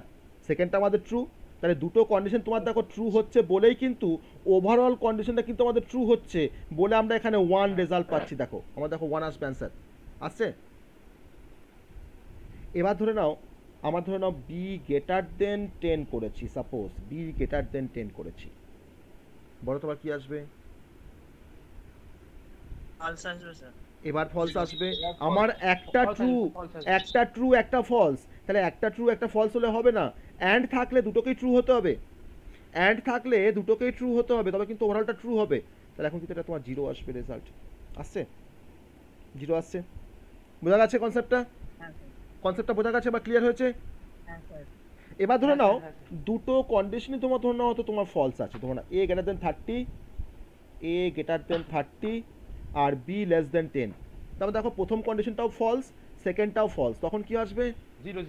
সেকেন্ডটা আমাদের ট্রু, তাহলে দুটো কন্ডিশন তোমার দেখো ট্রু হচ্ছে বলেই কিন্তু ওভারঅল কন্ডিশনটা কিন্তু আমাদের ট্রু হচ্ছে বলে আমরা এখানে 1 রেজাল্ট পাচ্ছি। দেখো আমার দেখো 1 আসবে অ্যান্সার আসছে। এবার ধরে নাও বি গ্রেটার দেন 10 করেছি, সাপোজ বি গ্রেটার দেন 10 করেছি, বলো তোমার কি আসবে? ফলস আসবে স্যার। এবার ফলস আসবে। আমার একটা ট্রু একটা ফলস, তাহলে একটা ট্রু একটা ফলস হলে হবে না, অ্যান্ড থাকলে দুটোকেই ট্রু হতে হবে, তবে কিন্তু ওভারঅলটা ট্রু হবে। তাহলে এখন কিন্তু এটা তোমার 0 আসবে, রেজাল্ট আসছে 0 আসছে। বোঝা গেছে কনসেপ্টটা? হ্যাঁ স্যার। কনসেপ্টটা বোঝা গেছে বা ক্লিয়ার হয়েছে? হ্যাঁ স্যার। এবার ধরে হ্যাঁ, নাও হ্যাঁ, দুটো কন্ডিশনই তোমার ধরে নাও হয়তো তোমার ফলস আছে, তোমার a গ্রেটার দেন 30 আর b লেস দেন 10। তারপর দেখো প্রথম কন্ডিশনটাও ফলস, সেকেন্ডটাও ফলস, তখন কি আসবে? 0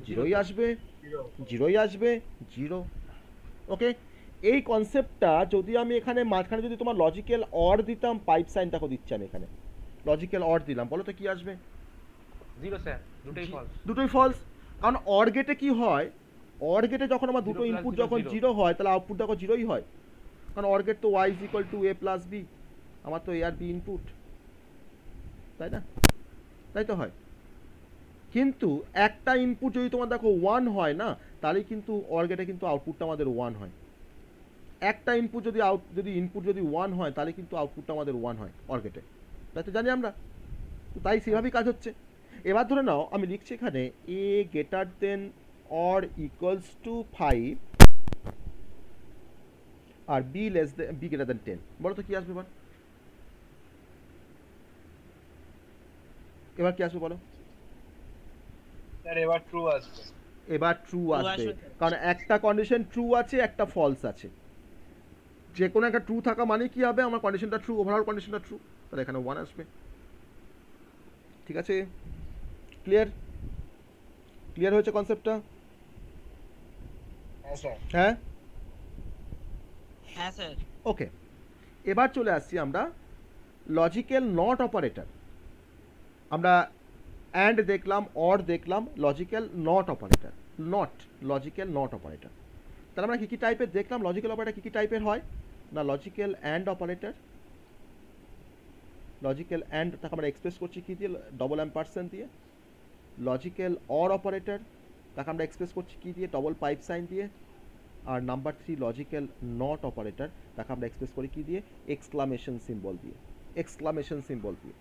জিরোই আসবে, 0। ওকে, এই কনসেপ্টটা যদি আমি এখানে মাঝখানে যদি তোমার লজিক্যাল অর দিতাম, পাইপ সাইন দেখো দিচ্ছি আমি এখানে, লজিক্যাল অর দিলাম, বলো তো কি আসবে? 0 স্যার, দুটোই ফলস। দুটোই ফলস। কারণ অর গেটে কি হয়, অর গেটে যখন আমার দুটো 0 plus ইনপুট 0, যখন 0 জিরো হয় তাহলে আউটপুট দেখো জিরোই হয়। কারণ অর গেট তো y is equal to a plus B, আমার তো a আর b ইনপুট, তাই না? তাই তো হয়। কিন্তু একটা ইনপুট যদি তোমার দেখো 1 হয় না, তাহলে কিন্তু অর গেটে কিন্তু আউটপুটটা আমাদের 1 হয়। একটা ইনপুট যদি ইনপুট যদি 1 হয় তাহলে কিন্তু আউটপুটটা আমাদের 1 হয় অর গেটে, তাই তো জানি আমরা। তো তাই সেভাবেই কাজ হচ্ছে। এবার ধরে নাও আমি লিখছি এখানে a greater than or equals to 5 আর b গ্রেটার দেন 10, বলো তো কি আসবে? এবার কি আসবে বলো? স্যার এবার ট্রু আসবে। এবার ট্রু True আসবে, আসবে। কারণ একটা কন্ডিশন ট্রু আছে, একটা ফলস আছে। যে কোনো একটা ট্রু থাকা মানে কি হবে? আমার কন্ডিশনটা ট্রু, ওভারঅল কন্ডিশনটা ট্রু, তাহলে এখানে 1 আসবে। ঠিক আছে, ক্লিয়ার হয়েছে কনসেপ্টটা? হ্যাঁ স্যার। হ্যাঁ, হ্যাঁ স্যার। ওকে। এবার চলে আসছি আমরা লজিক্যাল নট অপারেটর। আমরা অ্যান্ড দেখলাম, অর দেখলাম, logical not operator, logical not operator. তাহলে আমরা কী টাইপের দেখলাম? লজিক্যাল অপারেটর কী টাইপের হয় না, logical and operator, logical and তাকে আমরা এক্সপ্রেস করছি কী দিয়ে? ডবল অ্যাম্পারসেন্ট দিয়ে। লজিক্যাল অর অপারেটর তাকে আমরা এক্সপ্রেস করছি কী দিয়ে? ডবল পাইপ সাইন দিয়ে। আর নাম্বার 3 লজিক্যাল নট অপারেটর, তাকে আমরা এক্সপ্রেস করি কী দিয়ে? এক্সক্লামেশন সিম্বল দিয়ে।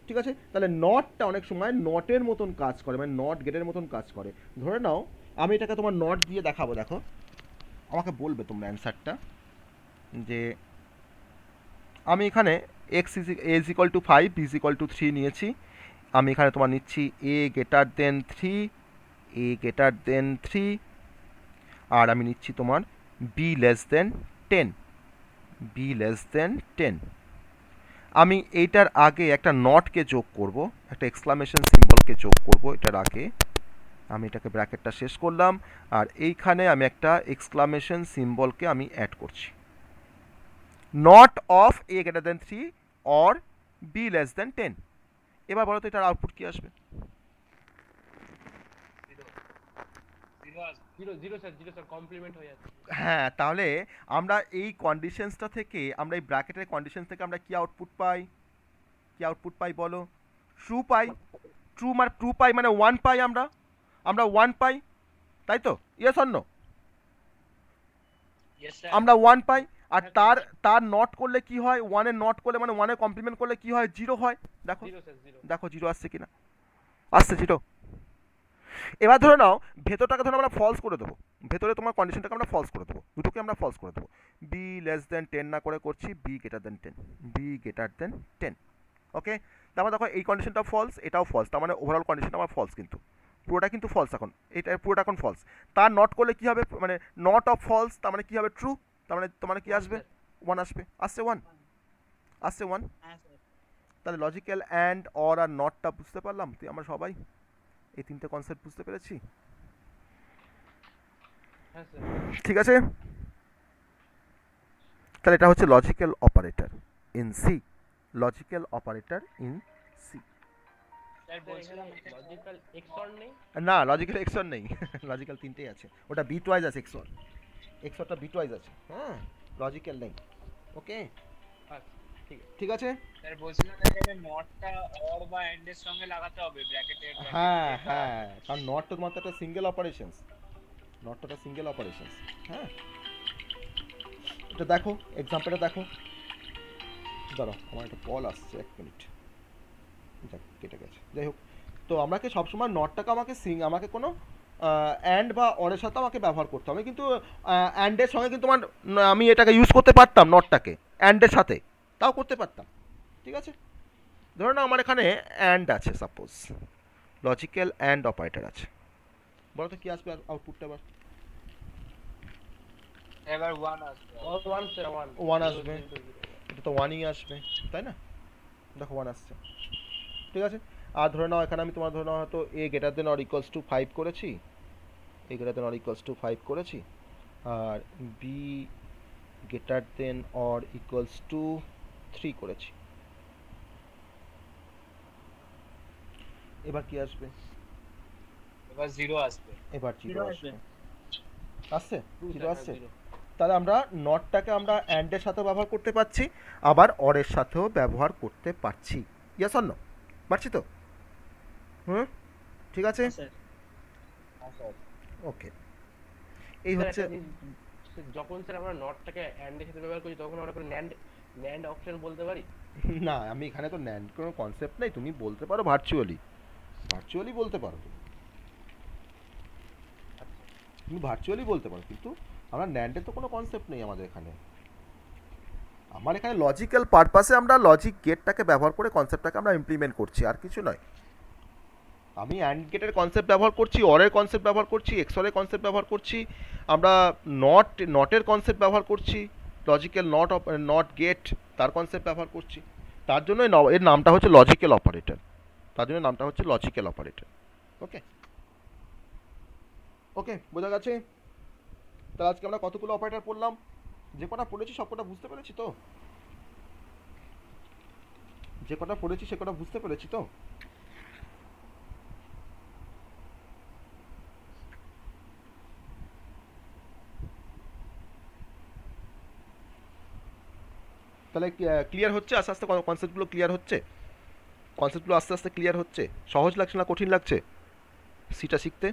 ঠিক আছে, তাহলে নটটা অনেক সময় নটের মতন কাজ করে, মানে নট গেটের মতন কাজ করে। ধরে নাও আমি এটাকে তোমার নট দিয়ে দেখাবো, দেখো আমাকে বলবে তোমরা অ্যান্সারটা, যে আমি এখানে X is equal to 5, B is equal to 3 নিয়েছি। আমি এখানে তোমার নিচ্ছি a greater than 3, a A greater than 3, আর আমি নিচ্ছি তোমার B less than 10, B less than 10। আমি এইটার আগে একটা নটকে যোগ করব, একটা এক্সক্লামেশন সিম্বলকে যোগ করব এটার আগে। আমি এটাকে ব্র্যাকেটটা শেষ করলাম, আর এইখানে আমি একটা এক্সক্লামেশন সিম্বলকে আমি অ্যাড করছি, not of A greater than 3 or B less than 10। এবার বলো তো এটার আউটপুট কি আসবে? Zero zero sir, zero sir, complement হয়ে যাচ্ছে। হ্যাঁ, তাহলে আমরা এই কন্ডিশনসটা থেকে, আমরা এই ব্র্যাকেটের কন্ডিশন থেকে আমরা কি আউটপুট পাই? কি আউটপুট পাই বলো? ট্রু পাই। ট্রু পাই মানে 1 পাই, আমরা 1 পাই, তাই তো? Yes or no? আমরা 1 পাই, আর তার নট করলে কি হয়? 1 এর নট করলে মানে 1 এর কমপ্লিমেন্ট করলে কি হয়? 0 হয়। দেখো জিরো স্যার, জিরো। দেখো 0 আসছে কিনা? আসছে 0। এবার ধরে নাও ভেতরটাকে ধরো আমরা ফলস করে দেবো, ভেতরে তোমার কন্ডিশনটাকে আমরা ফলস করে দেবো, দুটোকে আমরা ফলস করে দেবো। বি লেস দেন 10 না করে করছি B greater than 10, B greater than 10। Okay, তারপর দেখো এই কন্ডিশনটা ফলস, এটাও ফলস, তার মানে ওভারঅল কন্ডিশনটা আমার ফলস, কিন্তু পুরোটা কিন্তু ফলস এখন, এটা পুরোটা এখন ফলস। তার নট করলে কি হবে? মানে নট অফ ফলস, তার মানে কি হবে? ট্রু। তার মানে কি আসবে? 1 আসবে। আসছে 1, আসছে 1। হ্যাঁ স্যার। তাহলে লজিক্যাল অ্যান্ড অর আর নটটা বুঝতে পারলাম তুই আমরা সবাই, এই তিনটে কনসেপ্ট বুঝতে পেরেছি। হ্যাঁ স্যার। ঠিক আছে, তাহলে এটা হচ্ছে logical operator in C, logical operator in C. Sir বলছিলাম লজিক্যাল এক্সঅর নেই? না, লজিক্যাল এক্সর নেই, লজিক্যাল তিনটেই আছে, ওটা বিট ওয়াইজ আছে, এক্সরটা বিট ওয়াইজ আছে, হ্যাঁ, লজিক্যাল নেই। ওকে, আচ্ছা, ঠিক আছে। ঠিক আছে। স্যার বলছিলাম এখানে নটটা অর বা এন্ড এর সঙ্গে লাগাতে হবে ব্র্যাকেটের। হ্যাঁ হ্যাঁ, কারণ নট তো তোমার তো একটা সিঙ্গেল অপারেশনস, নটটা একটা সিঙ্গেল অপারেশনস। হ্যাঁ, এটা দেখো, এক্সাম্পলটা দেখো। দাঁড়াও, আমার একটা কল আসছে, 1 মিনিট। যাক, কেটে গেছে, যাই হোক। তো আমাকে সবসময় নটটাকে আমাকে কোনো অ্যান্ড বা অরের সাথে আমাকে ব্যবহার করতে হবে, কিন্তু অ্যান্ডের সঙ্গে কিন্তু আমি এটাকে ইউজ করতে পারতাম, নটটাকে অ্যান্ডের সাথে, তাও করতে পারতাম। ঠিক আছে, ধরো না আমার এখানে অ্যান্ড আছে, সাপোজ লজিক্যাল অ্যান্ড অপারেটর আছে, বলো তো কি আসবে আউটপুটটা? এবার 1 আসবে। All one sir, one. 1 আসবে, এটা তো 1ই আসবে, তাই না? দেখো 1 আসছে, ঠিক আছে। আর ধরে নাও এখানে আমি তোমার ধরে নাও হয়তো A greater than or equals to 5 করেছি, A greater than or equals to 5 করেছি, আর B greater than or equals to 3 করেছি। এবার কি আসবে? এবার 0 আসবে। এবার 0 আসবে। আসছে? True, 0 sir, আসছে। zero। তাহলে আমরা নটটাকে আমরা অ্যান্ডের সাথেও ব্যবহার করতে পারছি, আবার অরের সাথেও ব্যবহার করতে পারছি। Yes or no? পারছি তো? হুম, ঠিক আছে, স্যার। হ্যাঁ স্যার। ওকে। এই স্যার, হচ্ছে একটা জিনিস, যখন স্যার আমরা নটটাকে অ্যান্ড এর সাথে ব্যবহার করি তখন আমরা কোনো ন্যান্ড অপশন বলতে পারি? না, আমি এখানে তো ন্যান্ড কোনো কনসেপ্ট নেই, তুমি বলতে পারো ভার্চুয়ালি, ভার্চুয়ালি বলতে পারো, তুমি ভার্চুয়ালি বলতে পারো, কিন্তু আমরা ন্যান্ডের তো কোনো কনসেপ্ট নেই আমাদের এখানে। আমার এখানে লজিক্যাল পারপাসে আমরা লজিক গেটটাকে ব্যবহার করে কনসেপ্টটাকে আমরা ইমপ্লিমেন্ট করছি, আর কিছু নয়। আমি অ্যান্ড গেটের কনসেপ্ট ব্যবহার করছি, অরের কনসেপ্ট ব্যবহার করছি, এক্সরের কনসেপ্ট ব্যবহার করছি, আমরা নটের কনসেপ্ট ব্যবহার করছি, লজিক্যাল নট গেট তার কনসেপ্ট ব্যবহার করছি। তার জন্য এর নামটা হচ্ছে লজিক্যাল অপারেটর, তার জন্য নামটা হচ্ছে লজিক্যাল অপারেটর। ওকে, ওকে, বোঝা গেছে? তাহলে আজকে আমরা কতগুলো অপারেটর পড়লাম? যে কটা পড়েছি সব কটা বুঝতে পেরেছি তো? যে কটা পড়েছি সে কটা বুঝতে পেরেছি তো? তাহলে ক্লিয়ার হচ্ছে আস্তে আস্তে? কনসেপ্টগুলো ক্লিয়ার হচ্ছে? কনসেপ্টগুলো আস্তে আস্তে ক্লিয়ার হচ্ছে? সহজ লাগছে না কঠিন লাগছে সিটা শিখতে?